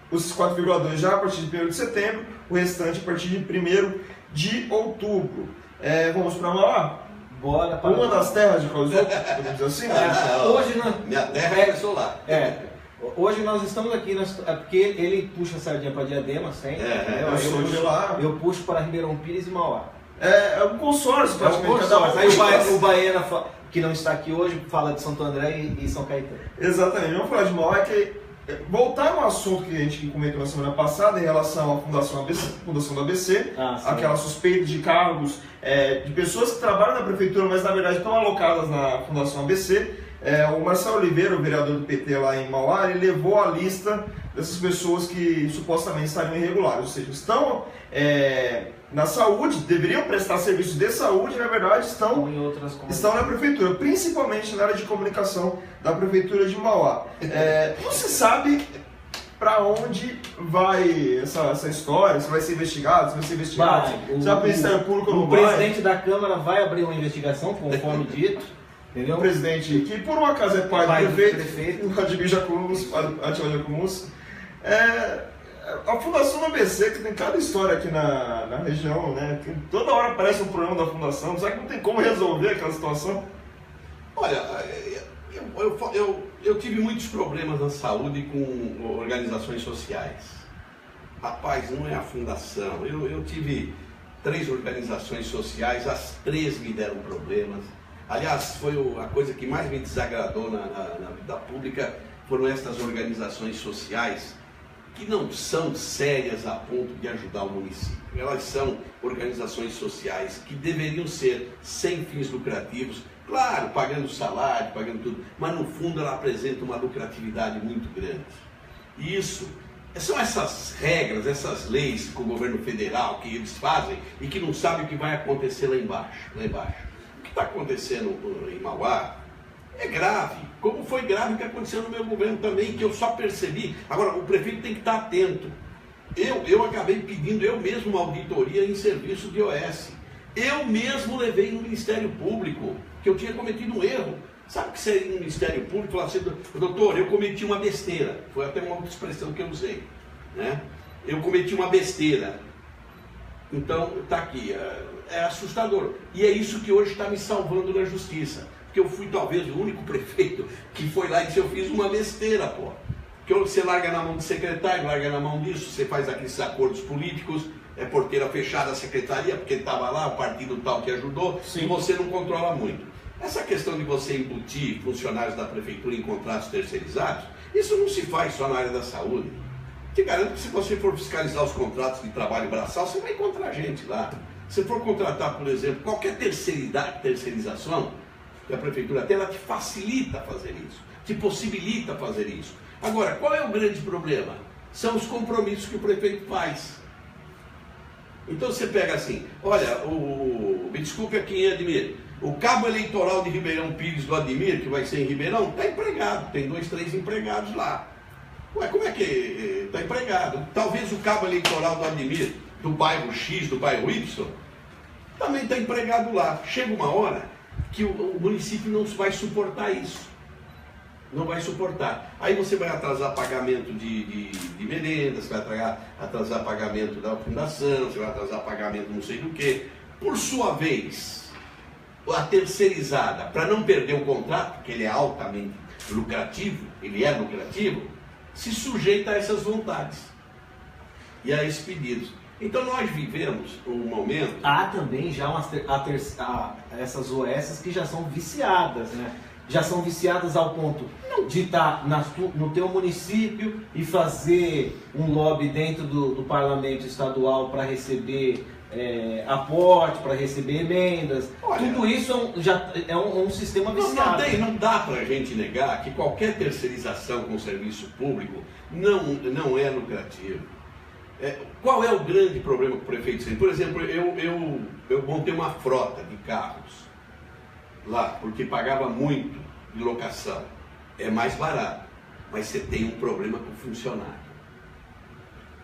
Speaker 1: Os 4,2% já a partir de 1º de setembro, o restante a partir de 1º de outubro. Vamos para Mauá?
Speaker 2: Bora para
Speaker 1: uma das terras de Clóvis Volpe, podemos dizer assim?
Speaker 2: Hoje
Speaker 3: minha terra começou lá.
Speaker 2: Hoje nós estamos aqui, porque ele puxa a sardinha para Diadema sempre.
Speaker 1: Eu sou de lá.
Speaker 2: Eu puxo para Ribeirão Pires e Mauá.
Speaker 1: É um consórcio, praticamente.
Speaker 2: Aí o Baena, que não está aqui hoje, fala de Santo André e São Caetano.
Speaker 1: Exatamente. Vamos falar de Mauá, voltar no assunto que a gente comentou na semana passada em relação à Fundação do ABC, aquela suspeita de cargos de pessoas que trabalham na prefeitura, mas na verdade estão alocadas na Fundação ABC. O Marcelo Oliveira, o vereador do PT lá em Mauá, ele levou a lista dessas pessoas que supostamente estariam irregulares, ou seja, estão na saúde, deveriam prestar serviços de saúde e na verdade estão na prefeitura, principalmente na área de comunicação da prefeitura de Mauá. Não se sabe para onde vai essa história, se vai ser investigado, se vai ser investigado, se vai para o Ministério Público ou não vai.
Speaker 2: O presidente da Câmara vai abrir uma investigação, conforme dito. Entendeu?
Speaker 1: O presidente, que por um acaso é pai do prefeito, o Admir Jacobus, a Fundação do ABC, que tem cada história aqui na região, né? Toda hora aparece um problema da Fundação, será que não tem como resolver aquela situação?
Speaker 3: Olha, eu tive muitos problemas na saúde com organizações sociais. Rapaz, não é a Fundação. Eu tive 3 organizações sociais, as 3 me deram problemas. Aliás, foi a coisa que mais me desagradou na vida pública, foram estas organizações sociais que não são sérias a ponto de ajudar o município. Elas são organizações sociais que deveriam ser sem fins lucrativos, claro, pagando salário, pagando tudo, mas no fundo ela apresenta uma lucratividade muito grande. E isso são essas regras, essas leis que o governo federal, que eles fazem e que não sabem o que vai acontecer lá embaixo. O que está acontecendo em Mauá é grave, como foi grave o que aconteceu no meu governo também, que eu só percebi. Agora, o prefeito tem que estar atento. Eu acabei pedindo eu mesmo uma auditoria em serviço de OS. Eu mesmo levei no Ministério Público, que eu tinha cometido um erro. Sabe o que seria no Ministério Público? Falar assim, doutor, eu cometi uma besteira. Foi até uma outra expressão que eu usei, né? Eu cometi uma besteira. Então, está aqui, é assustador. E é isso que hoje está me salvando na justiça. Porque eu fui talvez o único prefeito que foi lá e disse, eu fiz uma besteira, pô. Que você larga na mão do secretário, larga na mão disso, você faz aqueles acordos políticos, porteira fechada a secretaria, porque estava lá, o partido tal que ajudou, sim, e você não controla muito. Essa questão de você embutir funcionários da prefeitura em contratos terceirizados, isso não se faz só na área da saúde. Te garanto que se você for fiscalizar os contratos de trabalho braçal, você vai encontrar gente lá. Se for contratar, por exemplo, qualquer terceirização, que a prefeitura tem, ela te facilita fazer isso, te possibilita fazer isso. Agora, qual é o grande problema? São os compromissos que o prefeito faz. Então você pega assim, olha, me desculpe aqui em Admir, o cabo eleitoral de Ribeirão Pires do Admir, que vai ser em Ribeirão, está empregado, tem 2, 3 empregados lá. Ué, como é que está empregado? Talvez o cabo eleitoral do Admir, do bairro X, do bairro Y, também está empregado lá. Chega uma hora que o município não vai suportar isso. Não vai suportar. Aí você vai atrasar pagamento de merendas, você vai atrasar pagamento da fundação, você vai atrasar pagamento não sei do que. Por sua vez, a terceirizada, para não perder o contrato, porque ele é altamente lucrativo, se sujeita a essas vontades e a esses pedidos. Então nós vivemos um momento...
Speaker 2: Há também já essas OS que já são viciadas, né? já são viciadas ao ponto de estar no teu município e fazer um lobby dentro do parlamento estadual para receber aporte, para receber emendas. Olha, tudo isso já é um sistema viciado.
Speaker 3: Não dá para a gente negar que qualquer terceirização com o serviço público não é lucrativo. Qual é o grande problema que o prefeito tem? Por exemplo, eu montei uma frota de carros lá, porque pagava muito de locação. É mais barato, mas você tem um problema com o funcionário.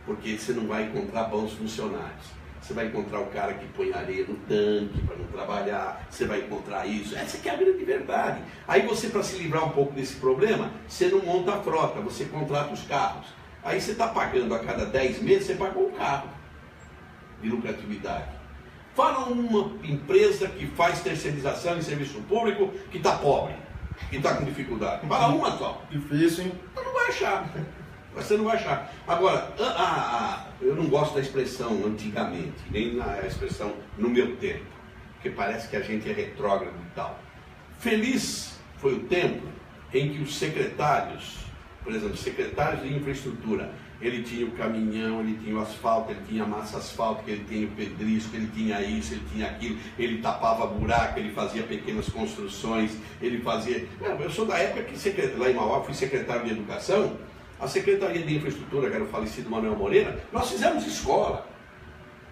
Speaker 3: Porque você não vai encontrar bons funcionários. Você vai encontrar o cara que põe areia no tanque para não trabalhar, você vai encontrar isso. Essa que é a grande verdade. Aí você, para se livrar um pouco desse problema, você não monta a frota, você contrata os carros. Aí você está pagando a cada 10 meses, você pagou um carro de lucratividade. Fala uma empresa que faz terceirização em serviço público que está pobre, que está com dificuldade. Fala uma só.
Speaker 1: Difícil, hein?
Speaker 3: Você não vai achar. Você não vai achar. Agora, eu não gosto da expressão antigamente, nem na expressão no meu tempo, porque parece que a gente é retrógrado e tal. Feliz foi o tempo em que os secretários, por exemplo, secretários de infraestrutura, ele tinha o caminhão, ele tinha o asfalto, ele tinha a massa asfáltica, ele tinha o pedrisco, ele tinha isso, ele tinha aquilo, ele tapava buraco, ele fazia pequenas construções, ele fazia... Eu sou da época que lá em Mauá fui secretário de educação. A Secretaria de Infraestrutura, que era o falecido Manuel Moreira, nós fizemos escola.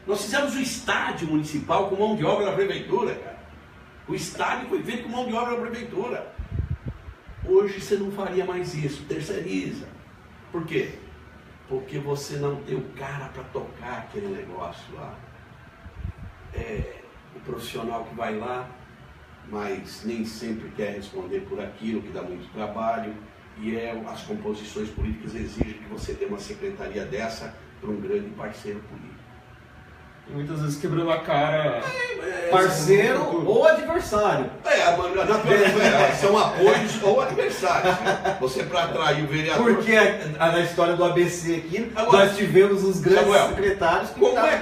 Speaker 3: Nós fizemos o estádio municipal com mão de obra da prefeitura, cara. O estádio foi feito com mão de obra da prefeitura. Hoje você não faria mais isso, terceiriza. Por quê? Porque você não tem o cara para tocar aquele negócio lá. O profissional que vai lá, mas nem sempre quer responder por aquilo, que dá muito trabalho. E as composições políticas exigem que você dê uma secretaria dessa para um grande parceiro político.
Speaker 1: E muitas vezes quebrando a cara.
Speaker 2: Parceiro ou adversário.
Speaker 3: São apoios ou adversários. Você, para atrair o vereador.
Speaker 2: Porque na história do ABC aqui, nós tivemos os grandes secretários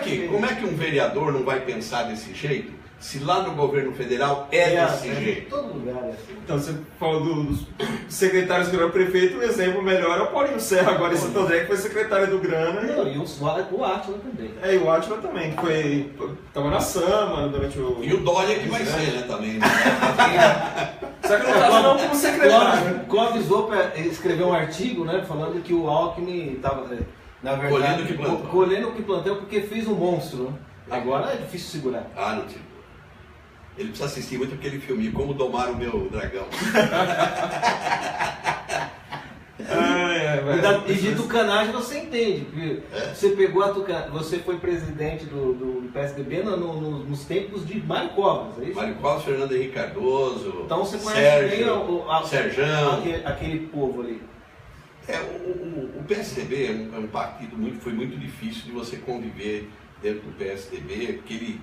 Speaker 2: que
Speaker 3: como é que um vereador não vai pensar desse jeito? Se lá no governo federal desse jeito.
Speaker 2: Em todo lugar é assim.
Speaker 1: Então, você falou dos secretários que eram prefeito, o exemplo melhor é o Paulinho Serra, agora em Santo André, que foi secretário do Grana.
Speaker 2: E o Átila também.
Speaker 1: E o Átila também, que estava na Sama durante o...
Speaker 3: E o Dória que vai ser, né, também.
Speaker 1: Só que no caso não como secretário.
Speaker 2: Avisou para escrever um artigo, né, falando que o Alckmin estava, na verdade, colhendo o que plantou porque fez um monstro. Agora é difícil segurar.
Speaker 3: Não tive. Ele precisa assistir muito aquele filme, Como Domar o Meu Dragão.
Speaker 2: E de tucanagem você entende, porque você pegou você foi presidente do PSDB nos tempos de Mário Covas, é isso?
Speaker 3: Mário Covas, Fernando Henrique Cardoso,
Speaker 2: então você conhece bem
Speaker 3: Serjão.
Speaker 2: Aquele povo ali.
Speaker 3: O PSDB é um partido foi muito difícil de você conviver dentro do PSDB, porque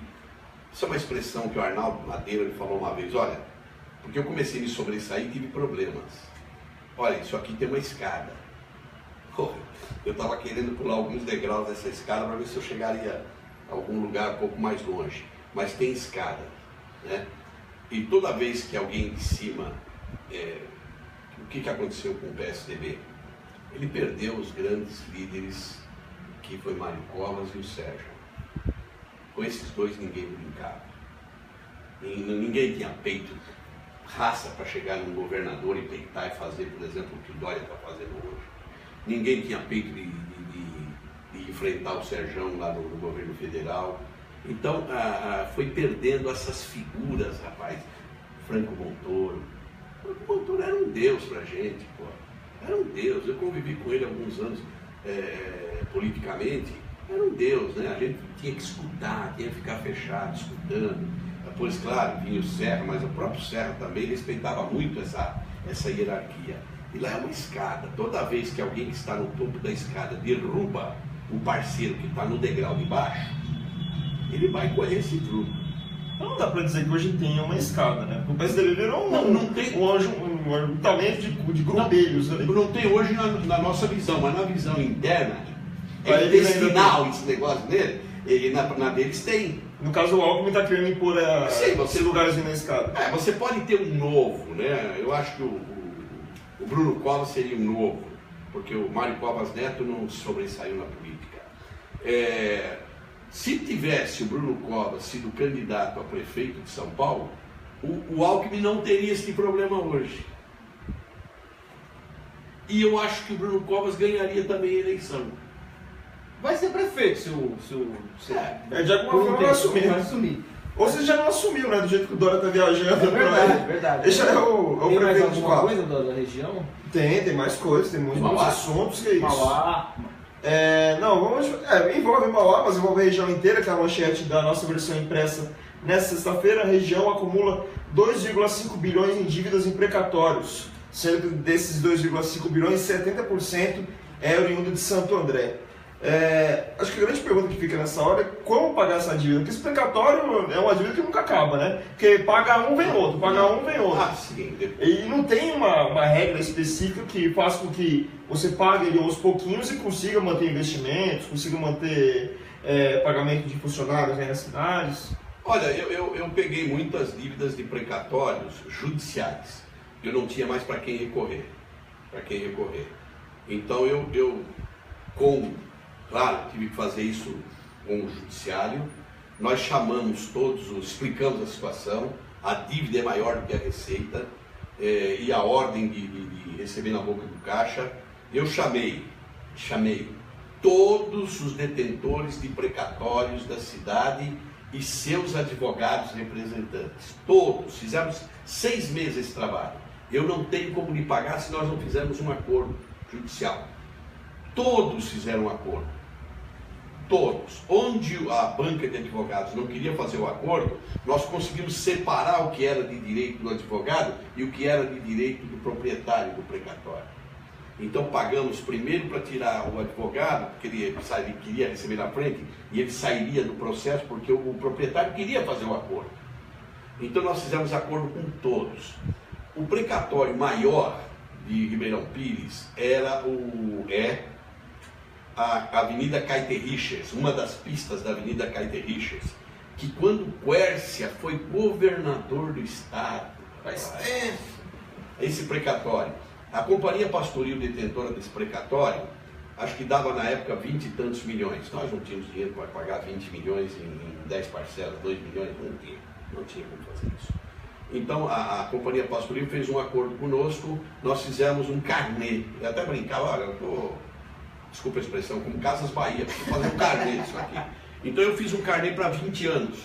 Speaker 3: isso é uma expressão que o Arnaldo Madeira ele falou uma vez, olha, porque eu comecei a me sobressair e tive problemas. Olha, isso aqui tem uma escada. Eu estava querendo pular alguns degraus dessa escada para ver se eu chegaria a algum lugar um pouco mais longe. Mas tem escada, né? E toda vez que alguém de cima... o que aconteceu com o PSDB? Ele perdeu os grandes líderes, que foi Mário Covas e o Sérgio. Com esses dois ninguém brincava. Ninguém tinha peito, raça para chegar num governador e peitar e fazer, por exemplo, o que o Dória está fazendo hoje. Ninguém tinha peito de enfrentar o Serjão lá no governo federal. Então, foi perdendo essas figuras, rapaz. Franco Montoro. Franco Montoro era um deus pra gente, pô. Era um deus. Eu convivi com ele alguns anos politicamente. Era um deus, né? A gente tinha que escutar, tinha que ficar fechado, escutando. Depois, claro, vinha o Serra, mas o próprio Serra também respeitava muito essa hierarquia. E lá é uma escada. Toda vez que alguém que está no topo da escada derruba o parceiro que está no degrau de baixo, ele vai colher esse truco.
Speaker 1: Então não dá para dizer que hoje tem uma escada, né? O PSDB virou um talento de grupelhos.
Speaker 3: Não tem hoje na nossa visão, mas na visão interna, intestinal, esse negócio dele, Na deles tem.
Speaker 1: No caso, o Alckmin está querendo impor esse lugarzinho na escada.
Speaker 3: Você pode ter um novo, né? Eu acho que o Bruno Covas seria um novo, porque o Mário Covas Neto não sobressaiu na política. Se tivesse o Bruno Covas sido candidato a prefeito de São Paulo, o Alckmin não teria esse problema hoje. E eu acho que o Bruno Covas ganharia também a eleição.
Speaker 2: Vai ser prefeito
Speaker 1: de alguma forma vai assumir. Ou você já não assumiu, né? Do jeito que o Dória tá viajando.
Speaker 2: Verdade.
Speaker 1: Esse é o
Speaker 2: tem mais
Speaker 1: prefeito de
Speaker 2: alguma coisa da região?
Speaker 1: Tem mais coisas, tem muitos assuntos que é isso.
Speaker 2: Mauá.
Speaker 1: Envolve Mauá, mas envolve a região inteira, que é a manchete da nossa versão impressa. Nesta sexta-feira, a região acumula 2,5 bilhões em dívidas em precatórios, sendo que desses 2,5 bilhões, 70% é oriundo de Santo André. Acho que a grande pergunta que fica nessa hora é como pagar essa dívida, porque esse precatório é uma dívida que nunca acaba, né? Porque paga um, vem outro,
Speaker 3: Sim.
Speaker 1: E não tem uma regra específica que faça com que você pague ele aos pouquinhos e consiga manter investimentos, consiga manter pagamento de funcionários nas cidades.
Speaker 3: Olha, eu peguei muitas dívidas de precatórios judiciais. Eu não tinha mais para quem recorrer. Então claro, tive que fazer isso com o judiciário. Nós chamamos explicamos a situação. A dívida é maior do que a receita e a ordem de receber na boca do caixa. Eu chamei todos os detentores de precatórios da cidade e seus advogados representantes. Todos. Fizemos 6 meses esse trabalho. Eu não tenho como lhe pagar se nós não fizermos um acordo judicial. Todos fizeram um acordo. Todos. Onde a banca de advogados não queria fazer o acordo, nós conseguimos separar o que era de direito do advogado e o que era de direito do proprietário do precatório. Então pagamos primeiro para tirar o advogado, porque ele queria receber na frente, e ele sairia do processo porque o proprietário queria fazer o acordo. Então nós fizemos acordo com todos. O precatório maior de Ribeirão Pires a Avenida Caeté-Riches, uma das pistas da Avenida Caeté-Riches, que quando Quércia foi governador do estado, esse precatório, a Companhia Pastoril detentora desse precatório, acho que dava na época 20 e tantos milhões. Nós não tínhamos dinheiro para pagar 20 milhões em 10 parcelas, 2 milhões, não tinha como fazer isso. Então a Companhia Pastoril fez um acordo conosco, nós fizemos um carnê. Eu até brincava, olha, eu estou... Desculpa a expressão, como Casas Bahia, preciso fazer um carnê disso aqui. Então eu fiz um carnê para 20 anos.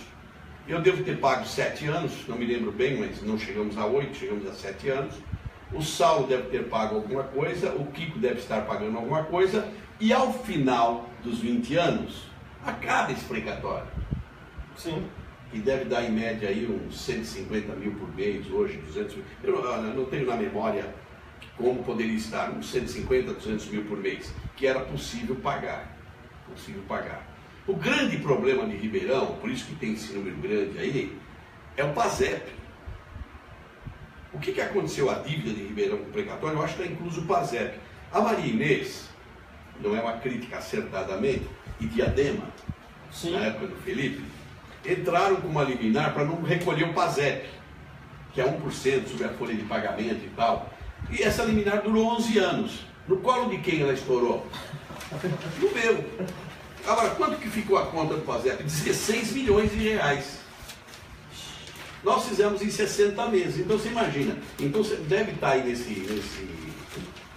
Speaker 3: Eu devo ter pago 7 anos, não me lembro bem, mas não chegamos a 8, chegamos a 7 anos. O Saulo deve ter pago alguma coisa, o Kiko deve estar pagando alguma coisa, e ao final dos 20 anos, acaba esse precatório.
Speaker 1: Sim.
Speaker 3: E deve dar em média aí uns 150 mil por mês, hoje 200 mil. Eu não tenho na memória como poderia estar, uns 150, 200 mil por mês, que era possível pagar. O grande problema de Ribeirão, por isso que tem esse número grande aí, é o PASEP. O que aconteceu à dívida de Ribeirão com o precatório? Eu acho que está incluso o PASEP. A Maria Inês, não é uma crítica acertadamente, e Diadema,
Speaker 1: sim,
Speaker 3: na época do Felipe, entraram com uma liminar para não recolher o PASEP, que é 1% sobre a folha de pagamento e tal. E essa liminar durou 11 anos. No colo de quem ela estourou? No meu. Agora, quanto que ficou a conta do PASEP? 16 milhões de reais. Nós fizemos em 60 meses. Então você imagina. Então você deve estar aí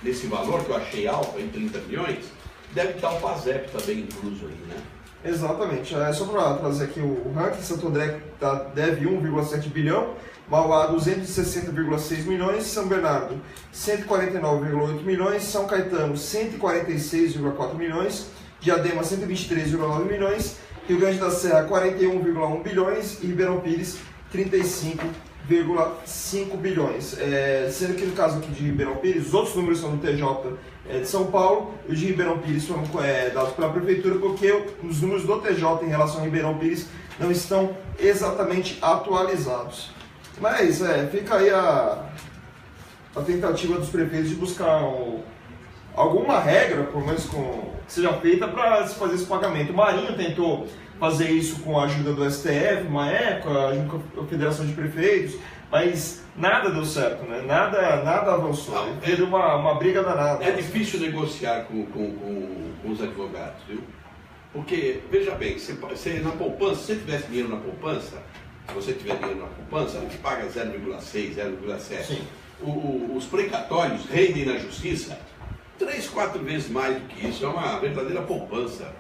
Speaker 3: nesse valor que eu achei alto, em 30 milhões, deve estar o PASEP também incluso aí, né?
Speaker 1: Exatamente. Só para trazer aqui o ranking, Santo André deve 1,7 bilhão, Mauá 260,6 milhões, São Bernardo 149,8 milhões, São Caetano 146,4 milhões, Diadema 123,9 milhões, Rio Grande da Serra 41,1 bilhões e Ribeirão Pires 35,5 bilhões. Sendo que no caso aqui de Ribeirão Pires, os outros números são do TJ de São Paulo e os de Ribeirão Pires foram dados pela Prefeitura, porque os números do TJ em relação a Ribeirão Pires não estão exatamente atualizados. Mas fica aí a tentativa dos prefeitos de buscar alguma regra, pelo menos que seja feita para se fazer esse pagamento. O Marinho tentou fazer isso com a ajuda do STF, uma época, junto com a Federação de Prefeitos, mas nada deu certo, né? Nada avançou. Teve uma briga danada.
Speaker 3: É difícil negociar com os advogados, viu? Porque, veja bem, você na poupança, se você tivesse dinheiro na poupança, se você tiver dinheiro na poupança, a gente paga 0,6, 0,7. Os precatórios rendem na justiça 3, 4 vezes mais do que isso. É uma verdadeira poupança.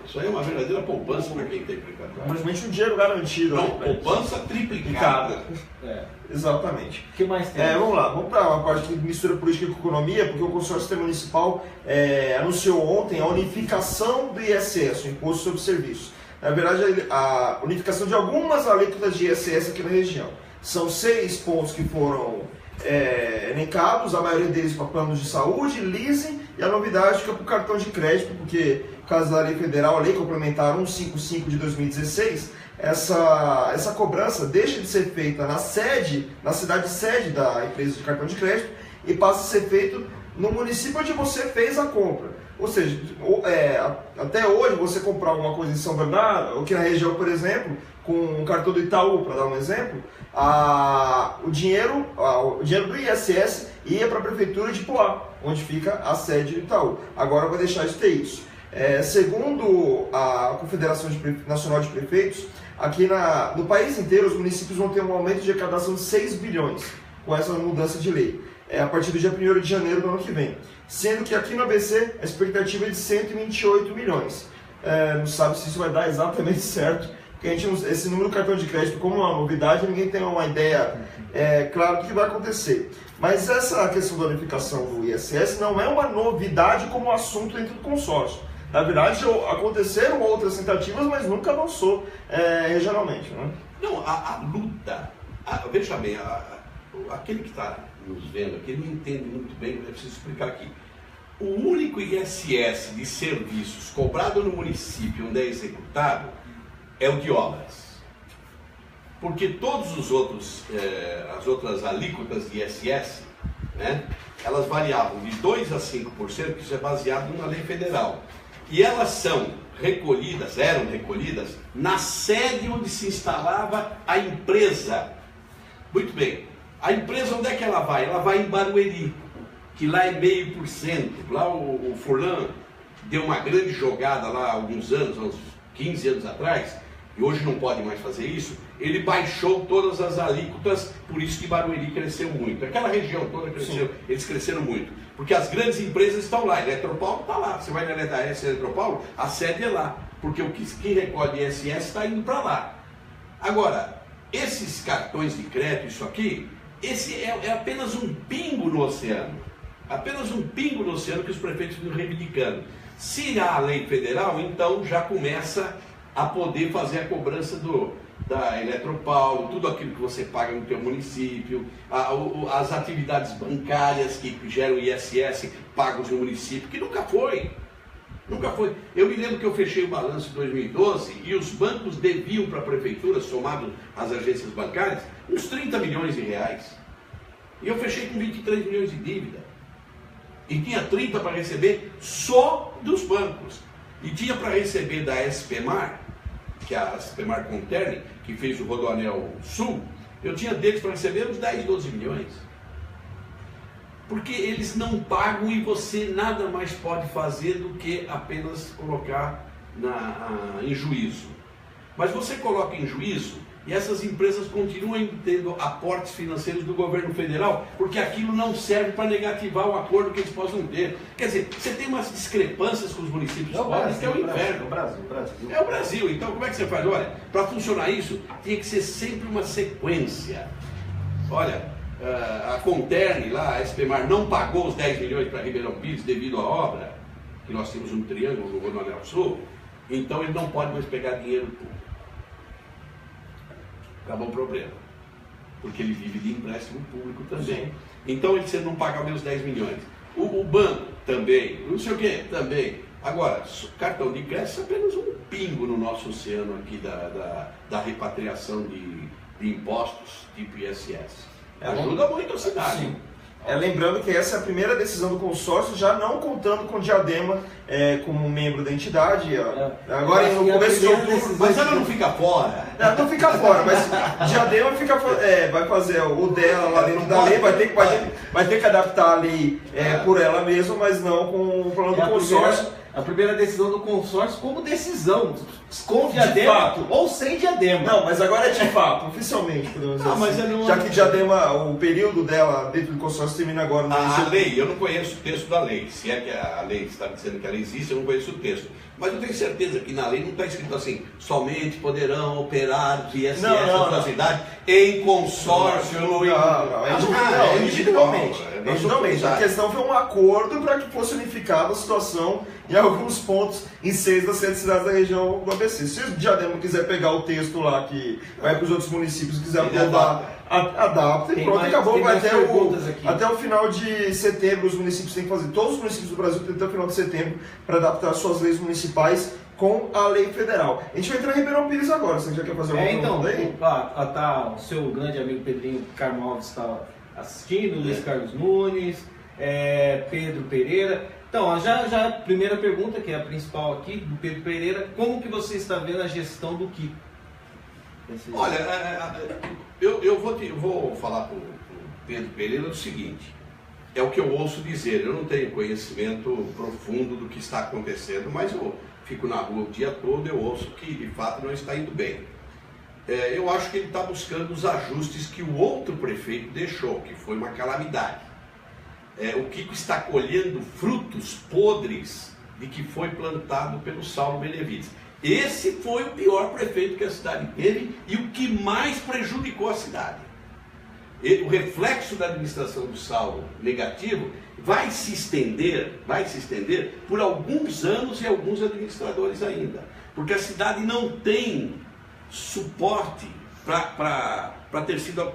Speaker 3: Isso aí é uma verdadeira poupança para quem tem precatório.
Speaker 1: Simplesmente um dinheiro garantido.
Speaker 3: Não, poupança triplicada.
Speaker 1: Exatamente.
Speaker 2: O que mais tem?
Speaker 1: Vamos lá, vamos para uma parte que mistura política com economia, porque o consórcio municipal anunciou ontem a unificação do ISS, o Imposto sobre Serviços. Na verdade, a unificação de algumas alíquotas de ISS aqui na região. São 6 pontos que foram elencados, a maioria deles para planos de saúde, leasing, e a novidade fica para o cartão de crédito, porque, por causa da lei federal, a lei complementar 155 de 2016, essa cobrança deixa de ser feita na cidade sede da empresa de cartão de crédito, e passa a ser feito no município onde você fez a compra. Ou seja, até hoje você comprar alguma coisa em São Bernardo, ou aqui na região, por exemplo, com um cartão do Itaú, para dar um exemplo, o dinheiro do ISS ia para a prefeitura de Poá, onde fica a sede do Itaú. Agora vai deixar de ter isso. Segundo a Confederação Nacional de Prefeitos, aqui no país inteiro os municípios vão ter um aumento de arrecadação de 6 bilhões com essa mudança de lei, a partir do dia 1º de janeiro do ano que vem. Sendo que aqui no ABC a expectativa é de 128 milhões. Não sabe se isso vai dar exatamente certo, porque esse número do cartão de crédito, como uma novidade, ninguém tem uma ideia clara do que vai acontecer. Mas essa questão da unificação do ISS não é uma novidade como assunto dentro do consórcio. Na verdade, aconteceram outras tentativas, mas nunca avançou regionalmente. Né?
Speaker 3: Não, a luta, veja bem, aquele que está nos vendo aqui não entende muito bem, eu preciso explicar aqui. O único ISS de serviços cobrado no município onde é executado é o de obras. Porque todos os outros, as outras alíquotas de ISS, né, elas variavam de 2% a 5%, que isso é baseado numa lei federal. E elas eram recolhidas na sede onde se instalava a empresa. Muito bem. A empresa, onde é que ela vai? Ela vai em Barueri, que lá é 0,5%. Lá o Furlan deu uma grande jogada lá há alguns anos, uns 15 anos atrás, e hoje não pode mais fazer isso. Ele baixou todas as alíquotas, por isso que Barueri cresceu muito. Aquela região toda cresceu, sim. Eles cresceram muito. Porque as grandes empresas estão lá, Eletropaulo está lá. Você vai na Eletropaulo, a sede é lá. Porque o que recolhe ISS está indo para lá. Agora, esses cartões de crédito, isso aqui, esse é apenas um pingo no oceano. Apenas um pingo no oceano que os prefeitos estão reivindicando. Se há a lei federal, então já começa a poder fazer a cobrança da Eletropaulo, tudo aquilo que você paga no teu município, as atividades bancárias que geram ISS pagos no município, que nunca foi. Nunca foi. Eu me lembro que eu fechei o balanço de 2012 e os bancos deviam para a prefeitura, somado às agências bancárias, uns 30 milhões de reais. E eu fechei com 23 milhões de dívida. E tinha 30 para receber só dos bancos. E tinha para receber da SPMar, que é a SPMar Conterne, que fez o Rodoanel Sul, eu tinha deles para receber uns 10, 12 milhões. Porque eles não pagam e você nada mais pode fazer do que apenas colocar em juízo. Mas você coloca em juízo e essas empresas continuam tendo aportes financeiros do governo federal, porque aquilo não serve para negativar o acordo que eles possam ter. Quer dizer, você tem umas discrepâncias com os municípios pobres, que é o inferno. É o Brasil. Então, como é que você faz? Olha, para funcionar isso, tinha que ser sempre uma sequência. Olha, a Conterne, lá, a SPMar, não pagou os 10 milhões para Ribeirão Pires devido à obra, que nós temos um triângulo no Rodoanel Sul, então ele não pode mais pegar dinheiro público. Acabou o problema, porque ele vive de empréstimo público também. Sim. Então ele não paga meus 10 milhões. O banco também, não sei o que, também. Agora, cartão de crédito é apenas um pingo no nosso oceano aqui da repatriação de impostos tipo ISS. Ajuda muito a cidade. Sim.
Speaker 1: Lembrando que essa é a primeira decisão do consórcio, já não contando com Diadema como membro da entidade. Agora, no começo de outubro...
Speaker 3: Mas ela não fica fora.
Speaker 1: Não fica fora, mas Diadema vai fazer o dela lá dentro da lei, vai ter que adaptar a lei por ela mesma, mas não com o plano do consórcio.
Speaker 2: A primeira decisão do consórcio como decisão, com diadema ou sem diadema.
Speaker 1: Não, mas agora é de fato, oficialmente, podemos dizer assim. Já que diadema, o período dela dentro do consórcio termina agora.
Speaker 3: A lei, eu não conheço o texto da lei. Se é que a lei está dizendo que ela existe, eu não conheço o texto. Mas eu tenho certeza que na lei não está escrito assim, somente poderão operar de ISS da cidade em consórcio.
Speaker 1: É individualmente. A questão foi um acordo para que fosse unificada a situação em alguns pontos em 6 das 7 cidades da região do ABC. Se o Diadema quiser pegar o texto lá que vai para os outros municípios, quiser aprovar, adapta e pronto, acabou. Vai até o final de setembro, os municípios têm que fazer, todos os municípios do Brasil têm até o final de setembro para adaptar suas leis municipais com a lei federal. A gente vai entrar em Ribeirão Pires agora, você já quer fazer alguma pergunta aí?
Speaker 2: O seu grande amigo Pedrinho Carmo Alves está assistindo, Luiz Carlos Nunes, Pedro Pereira. Então, já a primeira pergunta, que é a principal aqui, do Pedro Pereira, como que você está vendo a gestão do Kiko?
Speaker 3: Olha, eu vou falar para o Pedro Pereira o seguinte, é o que eu ouço dizer, eu não tenho conhecimento profundo do que está acontecendo, mas eu fico na rua o dia todo, eu ouço que de fato não está indo bem. Eu acho que ele está buscando os ajustes que o outro prefeito deixou, que foi uma calamidade. O Kiko está colhendo frutos podres de que foi plantado pelo Saulo Benevides. Esse foi o pior prefeito que a cidade teve e o que mais prejudicou a cidade. O reflexo da administração do Saulo negativo vai se estender por alguns anos e alguns administradores ainda. Porque a cidade não tem suporte para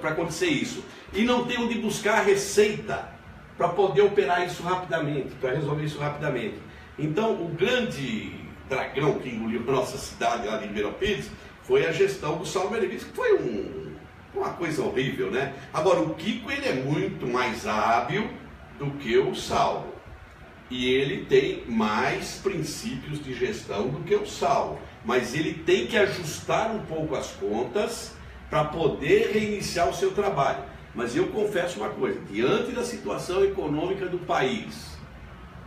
Speaker 3: acontecer isso. E não tem onde buscar a receita para poder operar isso rapidamente, para resolver isso rapidamente. Então, o grande dragão que engoliu a nossa cidade lá de Ribeirão Pires foi a gestão do Saulo Benevides, que foi uma coisa horrível, né? Agora, o Kiko, ele é muito mais hábil do que o Saulo. E ele tem mais princípios de gestão do que o Saulo. Mas ele tem que ajustar um pouco as contas para poder reiniciar o seu trabalho. Mas eu confesso uma coisa, diante da situação econômica do país,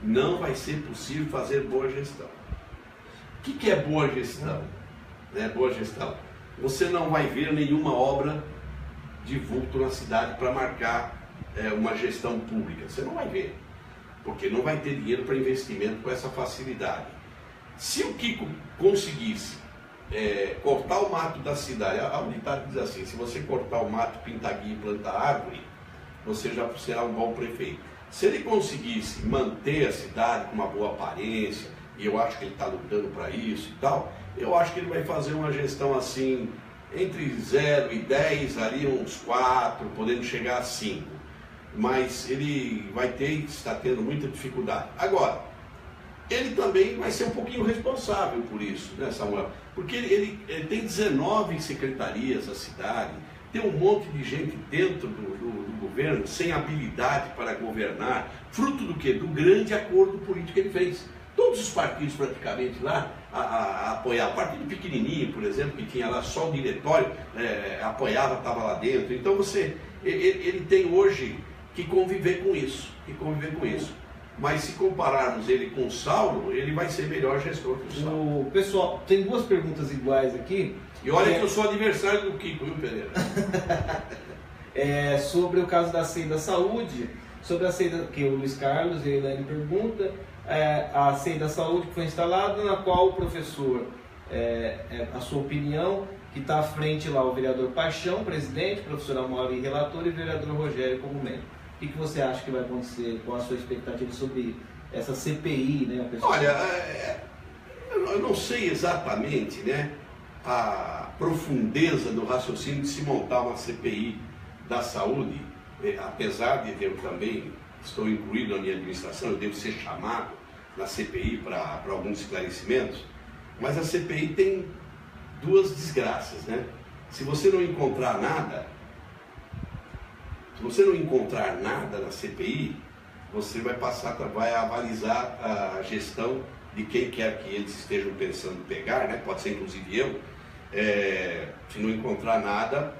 Speaker 3: não vai ser possível fazer boa gestão. O que é boa gestão? Boa gestão. Você não vai ver nenhuma obra de vulto na cidade para marcar uma gestão pública. Você não vai ver, porque não vai ter dinheiro para investimento com essa facilidade. Se o Kiko conseguisse cortar o mato da cidade, a unidade diz assim, se você cortar o mato, pintar guia e plantar árvore, você já será um bom prefeito. Se ele conseguisse manter a cidade com uma boa aparência, e eu acho que ele está lutando para isso e tal, eu acho que ele vai fazer uma gestão assim, entre 0 e 10, ali uns 4, podendo chegar a 5. Mas ele está tendo muita dificuldade. Agora, ele também vai ser um pouquinho responsável por isso, né, Samuel? Porque ele tem 19 secretarias na cidade, tem um monte de gente dentro do governo sem habilidade para governar, fruto do quê? Do grande acordo político que ele fez. Todos os partidos praticamente lá apoiavam. O partido pequenininho, por exemplo, que tinha lá só o diretório, apoiava, estava lá dentro. Então ele tem hoje que conviver com isso, Mas se compararmos ele com o Saulo, ele vai ser melhor gestor que o Saulo.
Speaker 2: Pessoal, tem duas perguntas iguais aqui.
Speaker 3: E olha que eu sou adversário do Kiko, viu, Pereira?
Speaker 2: Sobre o caso da CEI da Saúde, sobre a CEI que o Luiz Carlos e a Elaine pergunta, a CEI da Saúde que foi instalada, na qual o professor, a sua opinião, que está à frente lá o vereador Paixão, presidente, o professor Amaury, relator, e o vereador Rogério como membro. O que você acha que vai acontecer, com a sua expectativa sobre essa CPI, né?
Speaker 3: Olha, eu não sei exatamente, né, a profundeza do raciocínio de se montar uma CPI da saúde, apesar de eu também estou incluído na minha administração, eu devo ser chamado na CPI para alguns esclarecimentos, mas a CPI tem duas desgraças, né? Se você não encontrar nada, Se você não encontrar nada na CPI, você vai avalizar a gestão de quem quer que eles estejam pensando pegar, né? Pode ser inclusive eu. Se não encontrar nada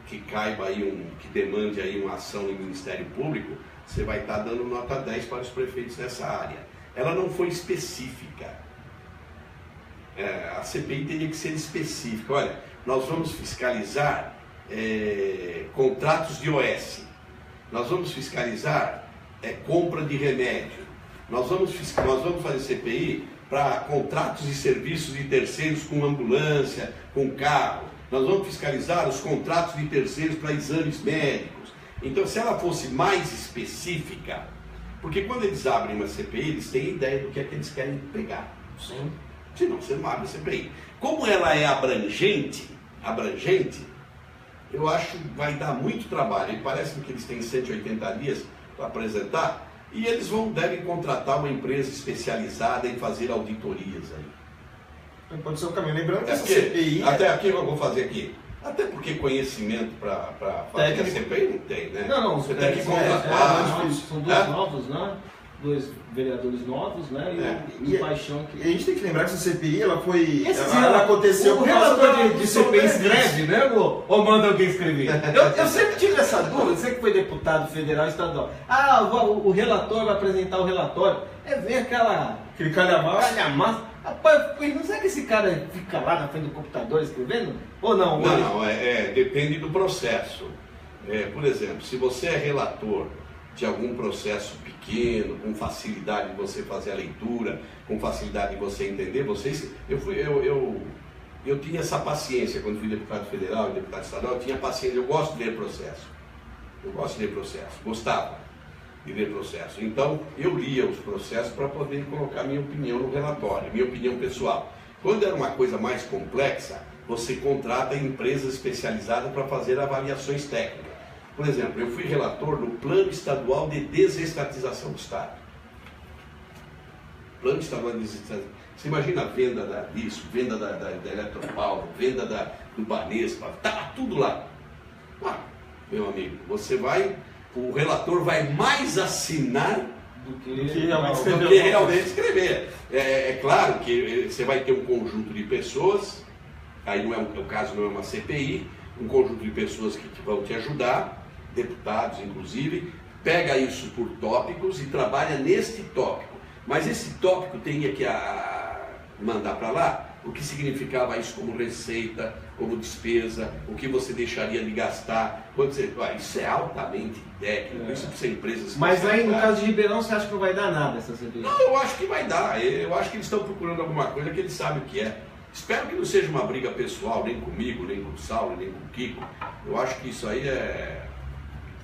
Speaker 3: que caiba aí, que demande aí uma ação no Ministério Público, você vai estar dando nota 10 para os prefeitos dessa área. Ela não foi específica. A CPI teria que ser específica. Olha, nós vamos fiscalizar contratos de OS, nós vamos fiscalizar compra de remédio, nós vamos fazer CPI para contratos e serviços de terceiros com ambulância, com carro, nós vamos fiscalizar os contratos de terceiros para exames médicos. Então, se ela fosse mais específica, porque quando eles abrem uma CPI, eles têm ideia do que é que eles querem pegar.
Speaker 1: Sim.
Speaker 3: Senão você não abre a CPI. Como ela é abrangente, eu acho que vai dar muito trabalho. E parece que eles têm 180 dias para apresentar, e eles devem contratar uma empresa especializada em fazer auditorias aí.
Speaker 1: Pode ser o caminho. Lembrando que essa CPI...
Speaker 3: Até aqui eu vou fazer aqui. Até porque conhecimento para fazer a CPI não tem, né?
Speaker 2: Não,
Speaker 3: você tem que contratar.
Speaker 2: São dois novos, né? 2 vereadores novos, né? E o Paixão que...
Speaker 1: E a gente tem que lembrar que essa CPI, ela aconteceu...
Speaker 2: O relator de CPI escreve, né? Ou manda alguém escrever? Eu sempre tive essa dúvida, você que foi deputado federal e estadual. O relator vai apresentar o relatório. Vem aquele calhamaço. Rapaz, não será que esse cara fica lá na frente do computador escrevendo? Ou não?
Speaker 3: Não, depende do processo. Por exemplo, se você é relator de algum processo pequeno, com facilidade de você fazer a leitura, com facilidade de você entender, eu tinha essa paciência quando fui deputado federal e deputado estadual, eu tinha paciência, eu gosto de ler processo. Gostava de ler processo. Então, eu lia os processos para poder colocar minha opinião no relatório, minha opinião pessoal. Quando era uma coisa mais complexa, você contrata empresas especializadas para fazer avaliações técnicas. Por exemplo, eu fui relator do Plano Estadual de Desestatização do Estado. Plano Estadual de Desestatização. Você imagina a venda disso, venda da Eletropaulo, venda do Banespa, tá tudo lá. Meu amigo, o relator vai mais assinar do que realmente escrever. É claro que você vai ter um conjunto de pessoas, aí o caso não é uma CPI, um conjunto de pessoas que vão te ajudar, deputados inclusive, pega isso por tópicos e trabalha neste tópico. Mas esse tópico teria que mandar para lá o que significava isso como receita, como despesa, o que você deixaria de gastar. Isso é altamente técnico, isso precisa ser empresas...
Speaker 2: Mas aí no caso de Ribeirão você acha que não vai dar nada essa CPI?
Speaker 3: Não, eu acho que vai dar. Eu acho que eles estão procurando alguma coisa que eles sabem o que é. Espero que não seja uma briga pessoal, nem comigo, nem com o Saulo, nem com o Kiko. Eu acho que isso aí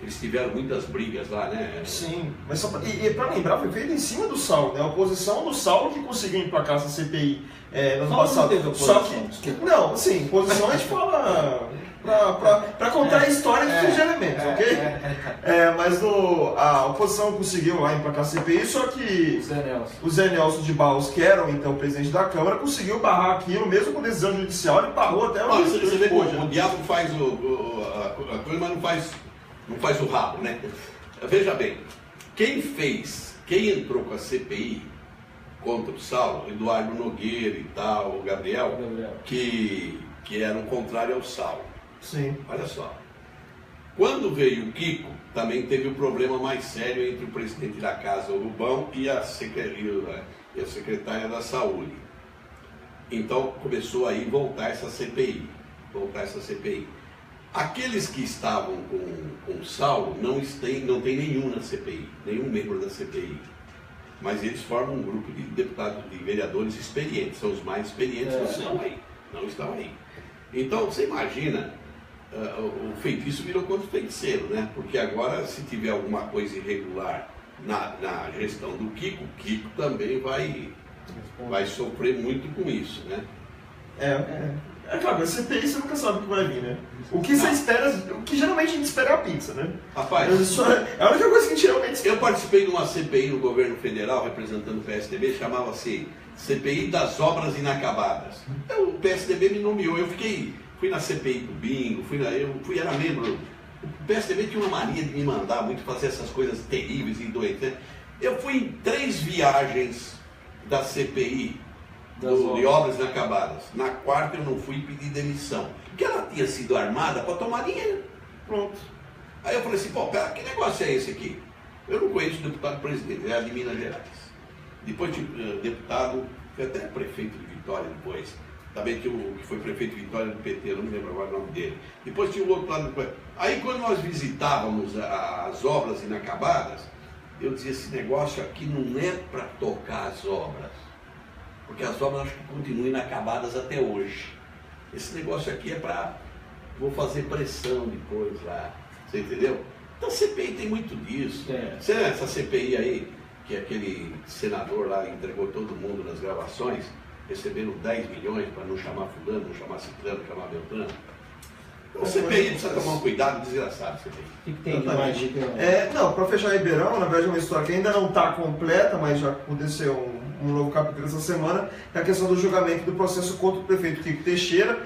Speaker 3: eles tiveram muitas brigas lá, né?
Speaker 1: Sim, mas para lembrar, foi feito em cima do Saulo, né? A oposição do Saulo que conseguiu emplacar essa CPI no ano passado. Só que, não, sim, posição a gente fala para contar a história dos elementos, ok? Mas a oposição conseguiu lá emplacar a CPI, só que o Zé Nelson de Barros, que era então o presidente da Câmara, conseguiu barrar aquilo, mesmo com decisão judicial, ele barrou até o
Speaker 3: dia de hoje. O diabo faz a coisa, mas não faz o rabo, né? Veja bem, quem entrou com a CPI contra o Saulo, Eduardo Nogueira e tal, o Gabriel. Que eram contrários ao Saulo.
Speaker 1: Sim.
Speaker 3: Olha só. Quando veio o Kiko, também teve um problema mais sério entre o presidente da casa, o Rubão, e a secretária da Saúde. Então começou aí voltar essa CPI. Aqueles que estavam com o Saulo não tem nenhum na CPI, nenhum membro da CPI. Mas eles formam um grupo de deputados, de vereadores experientes, são os mais experientes, não estão aí. Então você imagina, o feitiço virou contra o feiticeiro, né? Porque agora, se tiver alguma coisa irregular na gestão do Kiko, o Kiko também vai sofrer muito com isso, né?
Speaker 1: É claro, a CPI você nunca sabe o que vai vir, né? O que você espera, o que geralmente a gente espera é a pizza, né?
Speaker 3: Rapaz,
Speaker 1: é a única coisa que a gente geralmente espera.
Speaker 3: Eu participei de uma CPI no governo federal, representando o PSDB, chamava-se CPI das Obras Inacabadas. O PSDB me nomeou, fui na CPI do bingo, era membro O PSDB tinha uma mania de me mandar muito fazer essas coisas terríveis e doentes, né? Eu fui em 3 viagens da CPI de obras inacabadas. Na 4ª eu não fui pedir demissão, porque ela tinha sido armada para tomar dinheiro. Pronto. Aí eu falei assim, pô, pera, que negócio é esse aqui? Eu não conheço o deputado presidente, ele era de Minas Gerais. Depois deputado, foi até prefeito de Vitória depois. Também tinha o que foi prefeito de Vitória do PT, eu não me lembro agora o nome dele. Depois tinha o outro lado do... Aí quando nós visitávamos as obras inacabadas, eu dizia, esse negócio aqui não é para tocar as obras. Porque as obras acho que continuam inacabadas até hoje. Esse negócio aqui é para... Vou fazer pressão depois lá. Você entendeu? Então a CPI tem muito disso. Essa CPI aí, que aquele senador lá entregou todo mundo nas gravações, recebendo 10 milhões para não chamar fulano, não chamar ciclano, não chamar beltrano. Então, a CPI precisa tomar um cuidado desgraçado.
Speaker 2: O que tem de mais de
Speaker 1: não, para fechar Ribeirão, na verdade é uma história que ainda não está completa, mas já aconteceu um novo capítulo essa semana, é a questão do julgamento do processo contra o prefeito Kiko Teixeira,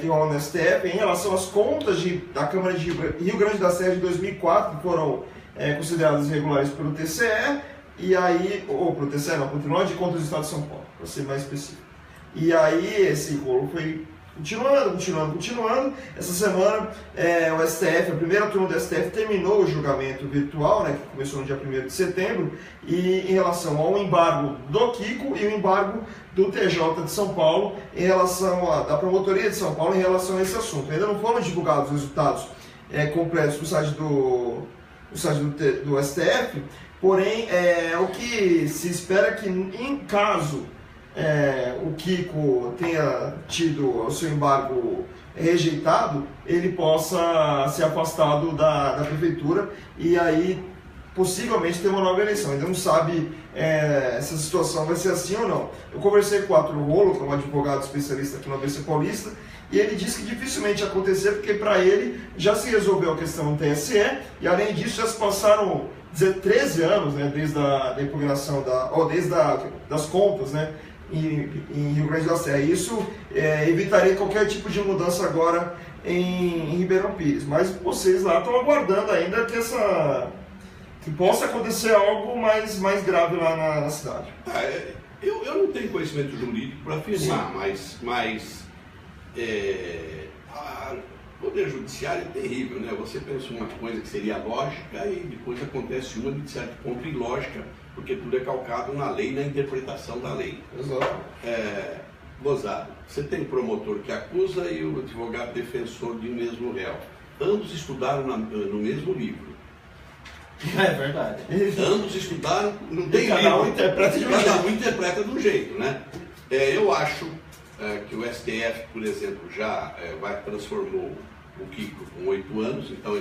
Speaker 1: que rola no STF, em relação às contas da Câmara de Rio Grande da Serra de 2004, que foram consideradas irregulares pelo TCE, e aí, ou pelo TCE não, pelo Tribunal de Contas do Estado de São Paulo, para ser mais específico. E aí esse rolo foi continuando. Essa semana o STF, a primeira turma do STF terminou o julgamento virtual, né, que começou no dia 1º de setembro, e em relação ao embargo do Kiko e o embargo do TJ de São Paulo, em relação da promotoria de São Paulo em relação a esse assunto. Ainda não foram divulgados os resultados completos no site do STF, porém o que se espera é que em caso o Kiko tenha tido o seu embargo rejeitado, ele possa ser afastado da prefeitura e aí possivelmente ter uma nova eleição. Ainda não sabe se a situação vai ser assim ou não. Eu conversei com o Arthur Rolo, que é um advogado especialista aqui na ABC Paulista, e ele disse que dificilmente ia acontecer, porque para ele já se resolveu a questão do TSE, e além disso já se passaram 13 anos, né, desde a impugnação desde das contas, né, em Rio Grande da Serra. Isso evitaria qualquer tipo de mudança agora em Ribeirão Pires. Mas vocês lá estão aguardando ainda que possa acontecer algo mais grave lá na cidade.
Speaker 3: Eu não tenho conhecimento jurídico para afirmar, mas o Poder Judiciário é terrível, né? Você pensa uma coisa que seria lógica e depois acontece uma de certo ponto ilógica, porque tudo é calcado na lei, na interpretação da lei.
Speaker 1: Exato.
Speaker 3: Gozado, você tem o promotor que acusa e o advogado defensor de um mesmo réu. Ambos estudaram no mesmo livro.
Speaker 2: É verdade.
Speaker 3: Ambos estudaram, não tem
Speaker 1: cada
Speaker 3: livro,
Speaker 1: um interpreta de um
Speaker 3: cada um interpreta de um jeito, né? Eu acho que o STF, por exemplo, já transformou o Kiko com 8 anos, então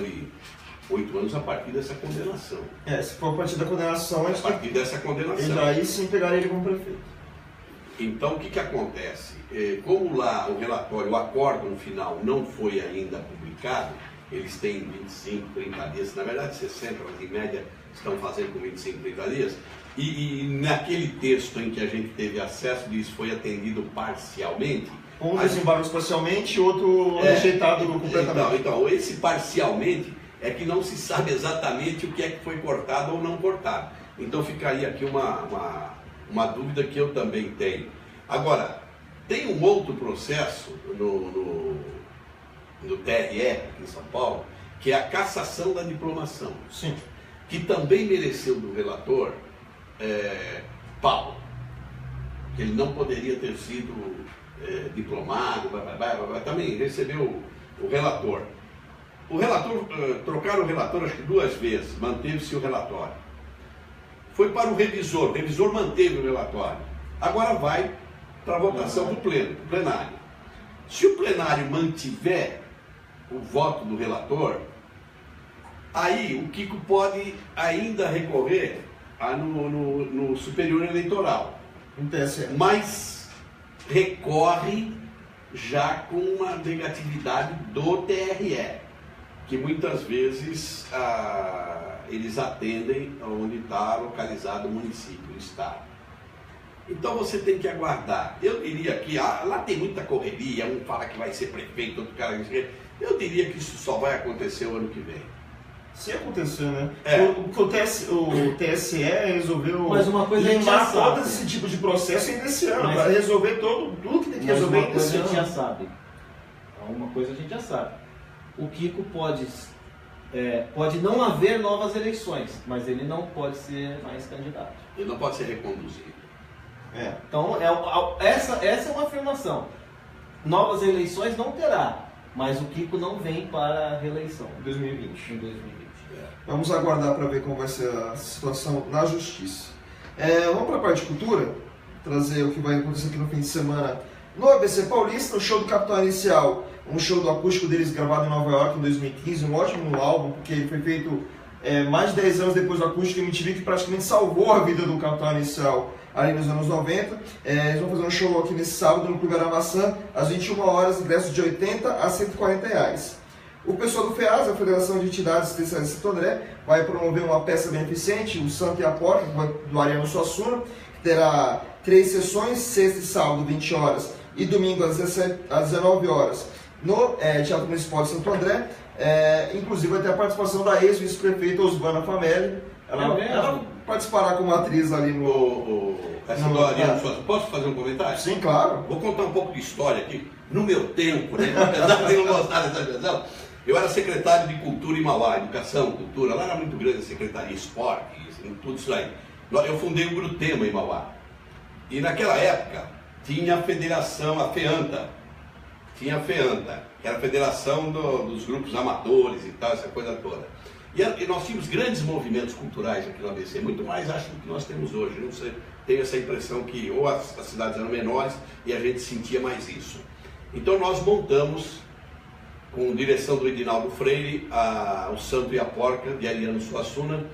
Speaker 3: 8 anos a partir dessa condenação.
Speaker 1: Se for a partir da condenação,
Speaker 3: a partir dessa condenação.
Speaker 1: Aí sim pegaria ele como prefeito.
Speaker 3: Então o que acontece? Como lá o relatório, o acórdão final não foi ainda publicado, eles têm 25, 30 dias, na verdade 60, mas em média estão fazendo com 25, 30 dias, e naquele texto em que a gente teve acesso, diz foi atendido parcialmente.
Speaker 1: Um desembargos parcialmente e outro rejeitado completamente.
Speaker 3: Então, esse parcialmente é que não se sabe exatamente o que é que foi cortado ou não cortado. Então ficaria aqui uma dúvida que eu também tenho. Agora, tem um outro processo no TRE, aqui em São Paulo, que é a cassação da diplomação.
Speaker 1: Sim.
Speaker 3: Que também mereceu do relator Paulo, que ele não poderia ter sido diplomado, também recebeu o relator. O relator, trocaram o relator acho que 2 vezes, manteve-se o relatório. Foi para o revisor manteve o relatório. Agora vai para a votação do plenário. Se o plenário mantiver o voto do relator, aí o Kiko pode ainda recorrer no Superior Eleitoral. Mas recorre já com uma negatividade do TRE, que muitas vezes eles atendem onde está localizado o município, o estado. Então você tem que aguardar. Eu diria que lá tem muita correria, um fala que vai ser prefeito, outro cara que... Eu diria que isso só vai acontecer o ano que vem.
Speaker 1: Se acontecer, né?
Speaker 3: É.
Speaker 1: O TSE resolveu
Speaker 2: Mas uma coisa a gente já
Speaker 1: limar
Speaker 2: sabe.
Speaker 1: todo esse tipo de processo ainda esse ano,
Speaker 2: Mas-
Speaker 1: para resolver tudo que tem que
Speaker 2: Mas
Speaker 1: resolver
Speaker 2: uma
Speaker 1: ainda
Speaker 2: coisa
Speaker 1: esse
Speaker 2: a gente já
Speaker 1: ano.
Speaker 2: sabe. Uma coisa a gente já sabe. O Kiko pode não haver novas eleições, mas ele não pode ser mais candidato.
Speaker 3: Ele não pode ser reconduzido.
Speaker 1: É.
Speaker 2: Então, essa é uma afirmação. Novas eleições não terá, mas o Kiko não vem para a reeleição
Speaker 1: 2020.
Speaker 2: em 2020.
Speaker 1: Vamos aguardar para ver como vai ser a situação na justiça. Vamos para a parte de cultura, trazer o que vai acontecer aqui no fim de semana no ABC Paulista, o show do Capital Inicial, um show do acústico deles gravado em Nova York em 2015, um ótimo álbum, porque ele foi feito mais de 10 anos depois do acústico MTV, que praticamente salvou a vida do Capital Inicial ali nos anos 90. Eles vão fazer um show aqui nesse sábado no Clube Aramaçã, às 21 horas, ingressos de R$80 a R$140. O pessoal do FEAS, a Federação de Entidades Especiais de Santo André, vai promover uma peça beneficente, o Santo e a Porta, do Ariano Suassuna, que terá 3 sessões, sexta e sábado, 20 horas, e domingo às 19 horas, no Teatro Municipal de Santo André. Inclusive vai ter a participação da ex-vice-prefeita Osvana Famelli. Ela participará como atriz ali no...
Speaker 3: Essa do Ariano Suassuna. Posso fazer um comentário?
Speaker 1: Sim, claro.
Speaker 3: Vou contar um pouco de história aqui. No meu tempo, né, apesar de eu não gostar dessa expressão, eu era secretário de Cultura em Mauá, Educação, Cultura. Lá era muito grande a Secretaria Esporte, tudo isso aí. Eu fundei o Grutema em Mauá. E naquela época tinha a federação, a FEANTA. Tinha a FEANTA, que era a federação dos grupos amadores e tal, essa coisa toda. E nós tínhamos grandes movimentos culturais aqui no ABC, muito mais acho do que nós temos hoje. Não sei, tenho essa impressão que ou as cidades eram menores e a gente sentia mais isso. Então nós montamos, com direção do Edinaldo Freire, o Santo e a Porca, de Ariano Suassuna.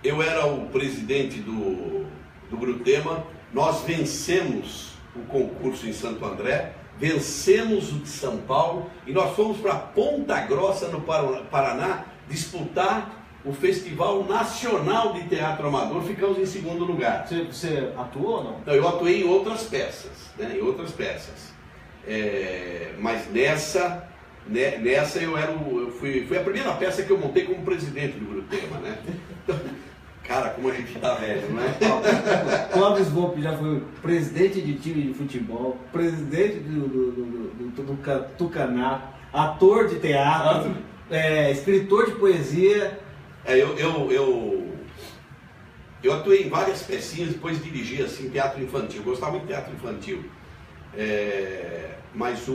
Speaker 3: Eu era o presidente do Grutema. Nós vencemos o concurso em Santo André, vencemos o de São Paulo e nós fomos para Ponta Grossa, no Paraná, disputar o Festival Nacional de Teatro Amador. Ficamos em segundo lugar.
Speaker 2: Você atuou ou não?
Speaker 3: Não, eu atuei em outras peças, né? Em outras peças. Mas nessa foi a primeira peça que eu montei como presidente do Grutema, né? Cara, como a gente tá velho, não é?
Speaker 2: Clóvis Volpi já foi presidente de time de futebol, presidente do Tucaná, ator de teatro, escritor de poesia.
Speaker 3: Eu atuei em várias pecinhas, depois dirigi assim, teatro infantil. Eu gostava muito de teatro infantil. Mas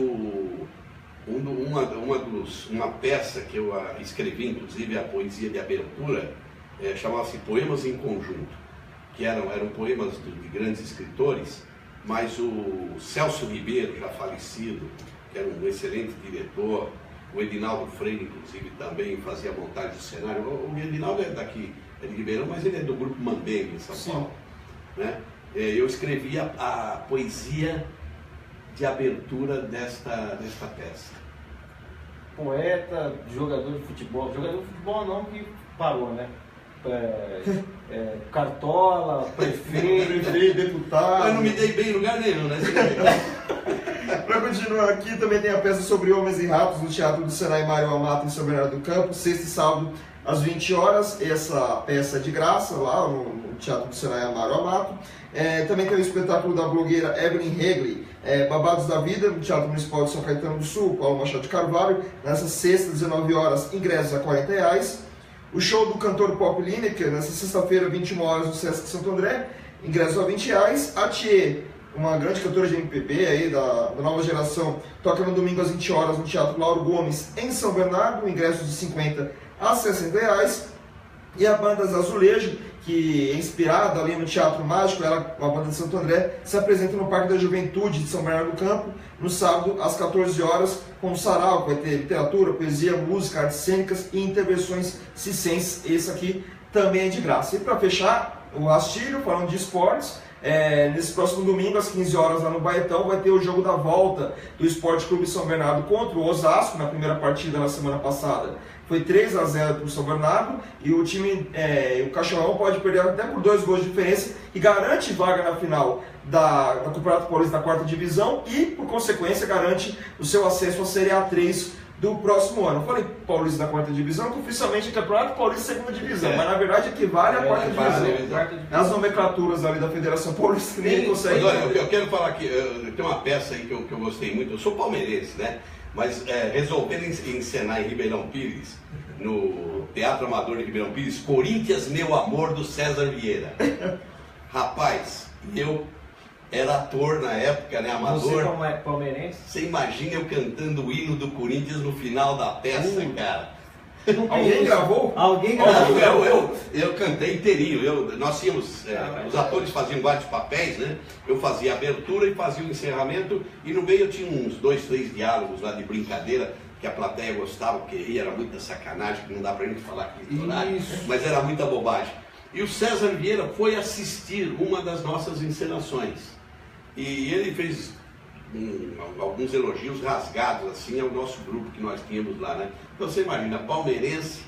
Speaker 3: uma peça que eu escrevi, inclusive a poesia de abertura, chamava-se Poemas em Conjunto, que eram poemas de grandes escritores, mas o Celso Ribeiro, já falecido, que era um excelente diretor, o Edinaldo Freire, inclusive, também fazia a montagem do cenário. O Edinaldo é daqui, é de Ribeirão, mas ele é do grupo Mambembe, em São Paulo. Né? Eu escrevi a poesia de abertura desta peça.
Speaker 2: Poeta, jogador de futebol. Jogador de futebol não, que parou, né? Cartola, prefeito,
Speaker 1: deputado.
Speaker 3: Eu não me dei bem em lugar nenhum, né?
Speaker 1: Para continuar aqui, também tem a peça sobre Homens e Ratos no Teatro do Senai Mário Amato, em São Bernardo do Campo, sexta e sábado, às 20 horas. Essa peça é de graça lá no Teatro do Senai Mário Amato. Também tem o espetáculo da blogueira Evelyn Regley, Babados da Vida, no Teatro Municipal de São Caetano do Sul, Paulo Machado de Carvalho, nessa sexta, 19 horas, ingressos a R$40. O show do cantor Pop Lineker, nessa sexta-feira, 21 horas, no Sesc Santo André, ingressos a R$20. A Thier, uma grande cantora de MPB aí, da nova geração, toca no domingo às 20 horas no Teatro Lauro Gomes, em São Bernardo, ingressos de R$50 a R$60. E a banda Azulejo, que é inspirada ali no Teatro Mágico, ela, uma banda de Santo André, se apresenta no Parque da Juventude de São Bernardo do Campo, no sábado, às 14 horas, com o sarau, vai ter literatura, poesia, música, artes cênicas e intervenções circenses. Esse aqui também é de graça. E para fechar, o Rastilho, falando de esportes, Nesse próximo domingo, às 15 horas, lá no Baetão, vai ter o jogo da volta do Esporte Clube São Bernardo contra o Osasco, na primeira partida na semana passada. Foi 3-0 para o São Bernardo, e o time, o Cachorrão pode perder até por 2 gols de diferença, e garante vaga na final da Campeonato Paulista da 4ª Divisão, e, por consequência, garante o seu acesso à Série A3 do próximo ano. Eu falei Paulista da 4ª Divisão, que oficialmente é Campeonato Paulista 2ª Divisão, mas na verdade equivale à 4ª Divisão. As nomenclaturas ali da Federação Paulista que nem consegue.
Speaker 3: Olha, eu quero falar que tem uma peça aí que eu gostei muito. Eu sou palmeirense, né? Mas resolveram encenar em Ribeirão Pires, no Teatro Amador de Ribeirão Pires, Corinthians Meu Amor, do César Vieira. Rapaz, eu era ator na época, né? Amador.
Speaker 2: Você é palmeirense?
Speaker 3: Você imagina eu cantando o hino do Corinthians no final da peça, cara?
Speaker 1: Alguém gravou?
Speaker 2: Alguém gravou?
Speaker 3: Eu cantei inteirinho. Nós íamos, os atores faziam vários papéis, né? Eu fazia a abertura e fazia o encerramento, e no meio eu tinha uns 2, 3 diálogos lá de brincadeira, que a plateia gostava, porque era muita sacanagem, que não dá pra gente falar aqui no horário, mas era muita bobagem. E o César Vieira foi assistir uma das nossas encenações. E ele fez alguns elogios rasgados assim ao nosso grupo que nós tínhamos lá, né? Então você imagina, palmeirense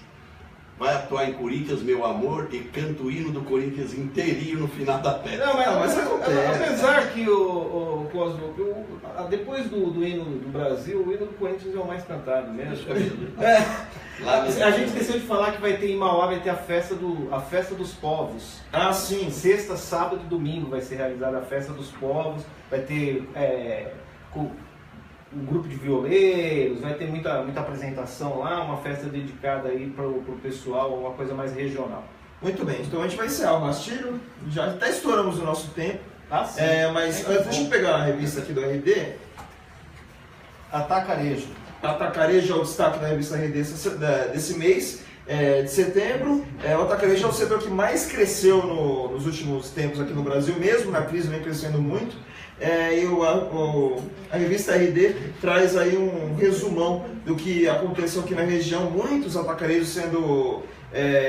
Speaker 3: vai atuar em Corinthians Meu Amor e canta o hino do Corinthians inteirinho no final da peça.
Speaker 2: Não, mas apesar que o Cosmo, depois do hino do Brasil, o hino do Corinthians é o mais cantado mesmo. A gente esqueceu de falar que vai ter em Mauá, vai ter a festa dos povos.
Speaker 1: Ah, sim.
Speaker 2: Sexta, sábado e domingo vai ser realizada a festa dos povos, vai ter um grupo de violeiros, vai ter muita apresentação lá, uma festa dedicada aí pro pessoal, uma coisa mais regional.
Speaker 1: Muito bem, então a gente vai encerrar o rastilho, já até estouramos o nosso tempo.
Speaker 2: Ah, sim.
Speaker 1: Mas deixa eu pegar a revista aqui do RD.
Speaker 2: Atacarejo.
Speaker 1: Atacarejo é o destaque da revista RD desse mês de setembro. O atacarejo é o setor que mais cresceu nos últimos tempos aqui no Brasil, mesmo na crise vem crescendo muito. A revista RD traz aí um resumão do que aconteceu aqui na região, muitos atacarejos sendo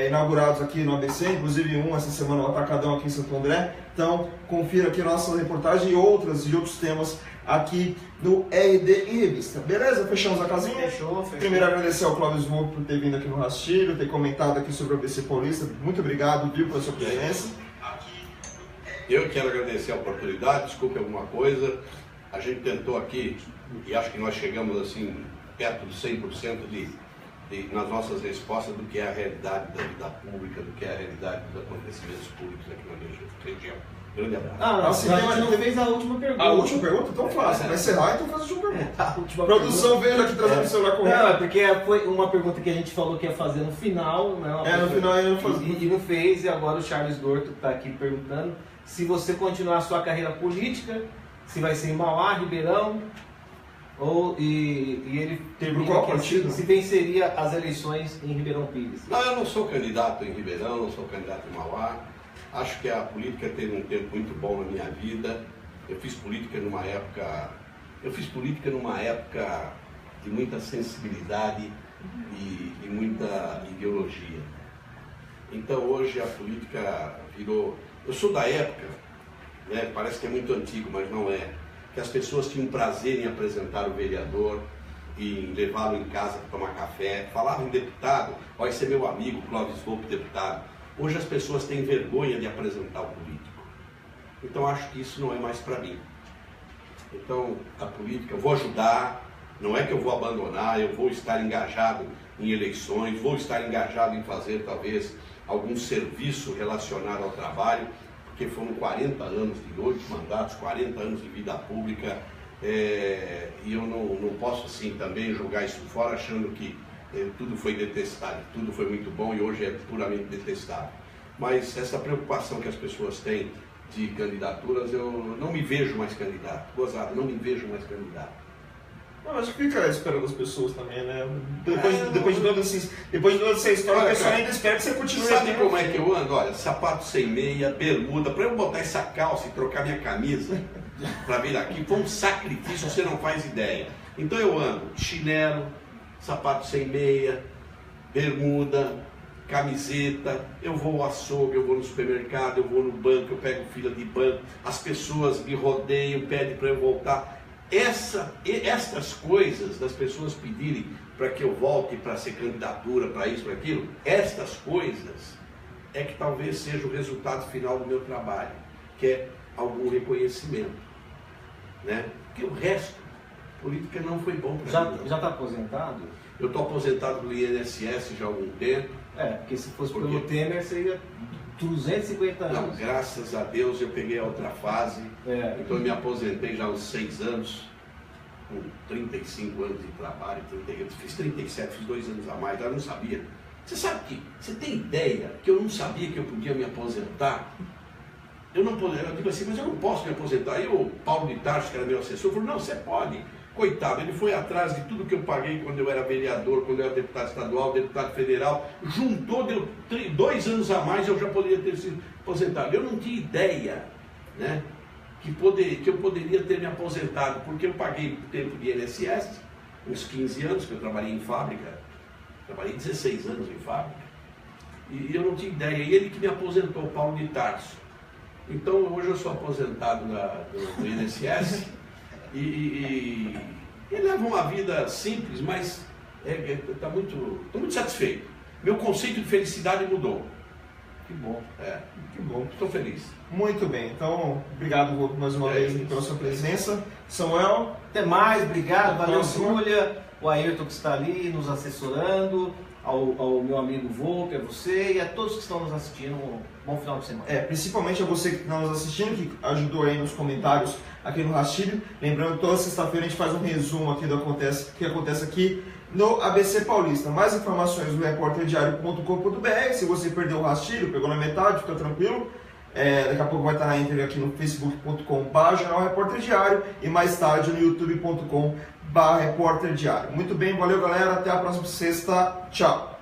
Speaker 1: inaugurados aqui no ABC, inclusive essa semana o Atacadão aqui em Santo André. Então confira aqui a nossa reportagem e outros temas aqui no RD em Revista. Beleza? Fechamos a casinha?
Speaker 2: Fechou.
Speaker 1: Primeiro agradecer ao Clóvis Volpe por ter vindo aqui no Rastilho, ter comentado aqui sobre o ABC Paulista. Muito obrigado, viu, pela sua presença.
Speaker 3: Eu quero agradecer a oportunidade, desculpe alguma coisa. A gente tentou aqui, e acho que nós chegamos assim, perto de 100% nas nossas respostas do que é a realidade da vida pública, do que é a realidade dos acontecimentos públicos aqui na região. Grande abraço.
Speaker 2: A gente não fez a última pergunta.
Speaker 1: A última pergunta? Então faça. Vai encerrar, então faz a última pergunta. A produção veio aqui trazendo o celular correndo.
Speaker 2: Não, é porque foi uma pergunta que a gente falou que ia fazer no final. Né?
Speaker 1: No final ele não faz.
Speaker 2: E não fez, e agora o Charles Dorto está aqui perguntando se você continuar a sua carreira política, se vai ser em Mauá, Ribeirão, e ele termina
Speaker 1: qual partido?
Speaker 2: Se venceria as eleições em Ribeirão Pires.
Speaker 3: Não, eu não sou candidato em Ribeirão, não sou candidato em Mauá. Acho que a política teve um tempo muito bom na minha vida. Eu fiz política numa época de muita sensibilidade e muita ideologia. Então hoje a política virou... Eu sou da época, né, parece que é muito antigo, mas não é, que as pessoas tinham prazer em apresentar o vereador, em levá-lo em casa para tomar café, falavam em deputado, vai ser meu amigo Clóvis Volpe, deputado. Hoje as pessoas têm vergonha de apresentar o político. Então acho que isso não é mais para mim. Então a política, eu vou ajudar, não é que eu vou abandonar, eu vou estar engajado em eleições, vou estar engajado em fazer talvez algum serviço relacionado ao trabalho, porque foram 40 anos de 8 mandatos, 40 anos de vida pública, e eu não posso assim também jogar isso fora achando que tudo foi detestável, tudo foi muito bom e hoje é puramente detestável. Mas essa preocupação que as pessoas têm de candidaturas, eu não me vejo mais candidato. Gozado, não me vejo mais candidato.
Speaker 1: Não, acho que fica esperando as pessoas também, né? Depois de toda essa história, a pessoa ainda espera que você continue.
Speaker 3: Sabe como é que eu ando? Olha, sapato sem meia, bermuda, para eu botar essa calça e trocar minha camisa para vir aqui, foi um sacrifício, você não faz ideia. Então eu ando chinelo, sapato sem meia, bermuda, camiseta, eu vou ao açougue, eu vou no supermercado, eu vou no banco, eu pego fila de banco, as pessoas me rodeiam, pedem para eu voltar. Estas coisas das pessoas pedirem para que eu volte para ser candidatura, para isso, para aquilo, estas coisas é que talvez seja o resultado final do meu trabalho, que é algum reconhecimento, né? Porque o resto, política não foi bom para mim.
Speaker 2: Já está aposentado?
Speaker 3: Eu estou aposentado do INSS já há algum tempo.
Speaker 2: Porque se fosse pelo Temer seria 250 anos.
Speaker 3: Não, graças a Deus eu peguei a outra fase, então eu me aposentei já há uns 6 anos, com 35 anos de trabalho, fiz 37, fiz 2 anos a mais, eu não sabia. Você tem ideia que eu não sabia que eu podia me aposentar? Eu digo assim, mas eu não posso me aposentar. Aí o Paulo de Tarso, que era meu assessor, falou, não, você pode. Coitado, ele foi atrás de tudo que eu paguei quando eu era vereador, quando eu era deputado estadual, deputado federal, juntou, deu 2 anos a mais, eu já poderia ter sido aposentado. Eu não tinha ideia, né, que eu poderia ter me aposentado, porque eu paguei tempo de INSS, uns 15 anos que eu trabalhei em fábrica, trabalhei 16 anos em fábrica, e eu não tinha ideia, e ele que me aposentou, o Paulo de Tarso. Então hoje eu sou aposentado do INSS, e leva uma vida simples, mas estou muito satisfeito. Meu conceito de felicidade mudou.
Speaker 2: Que bom.
Speaker 1: Que bom.
Speaker 3: Estou feliz.
Speaker 1: Muito bem, então obrigado mais uma vez pela sua presença. Samuel.
Speaker 2: Até mais, obrigado, valeu
Speaker 1: próxima.
Speaker 2: Júlia, o Ayrton que está ali nos assessorando, ao meu amigo Volpe, a você e a todos que estão nos assistindo, um bom final de semana.
Speaker 1: Principalmente a você que está nos assistindo, que ajudou aí nos comentários aqui no Rastilho. Lembrando, toda sexta-feira a gente faz um resumo aqui do que acontece aqui no ABC Paulista. Mais informações no repórterdiario.com.br. Se você perdeu o Rastilho, pegou na metade, fica tranquilo. Daqui a pouco vai estar na íntegra aqui no facebook.com/Jornal Repórter Diário e mais tarde no youtube.com/Repórter Diário. Muito bem, valeu galera, até a próxima sexta, tchau!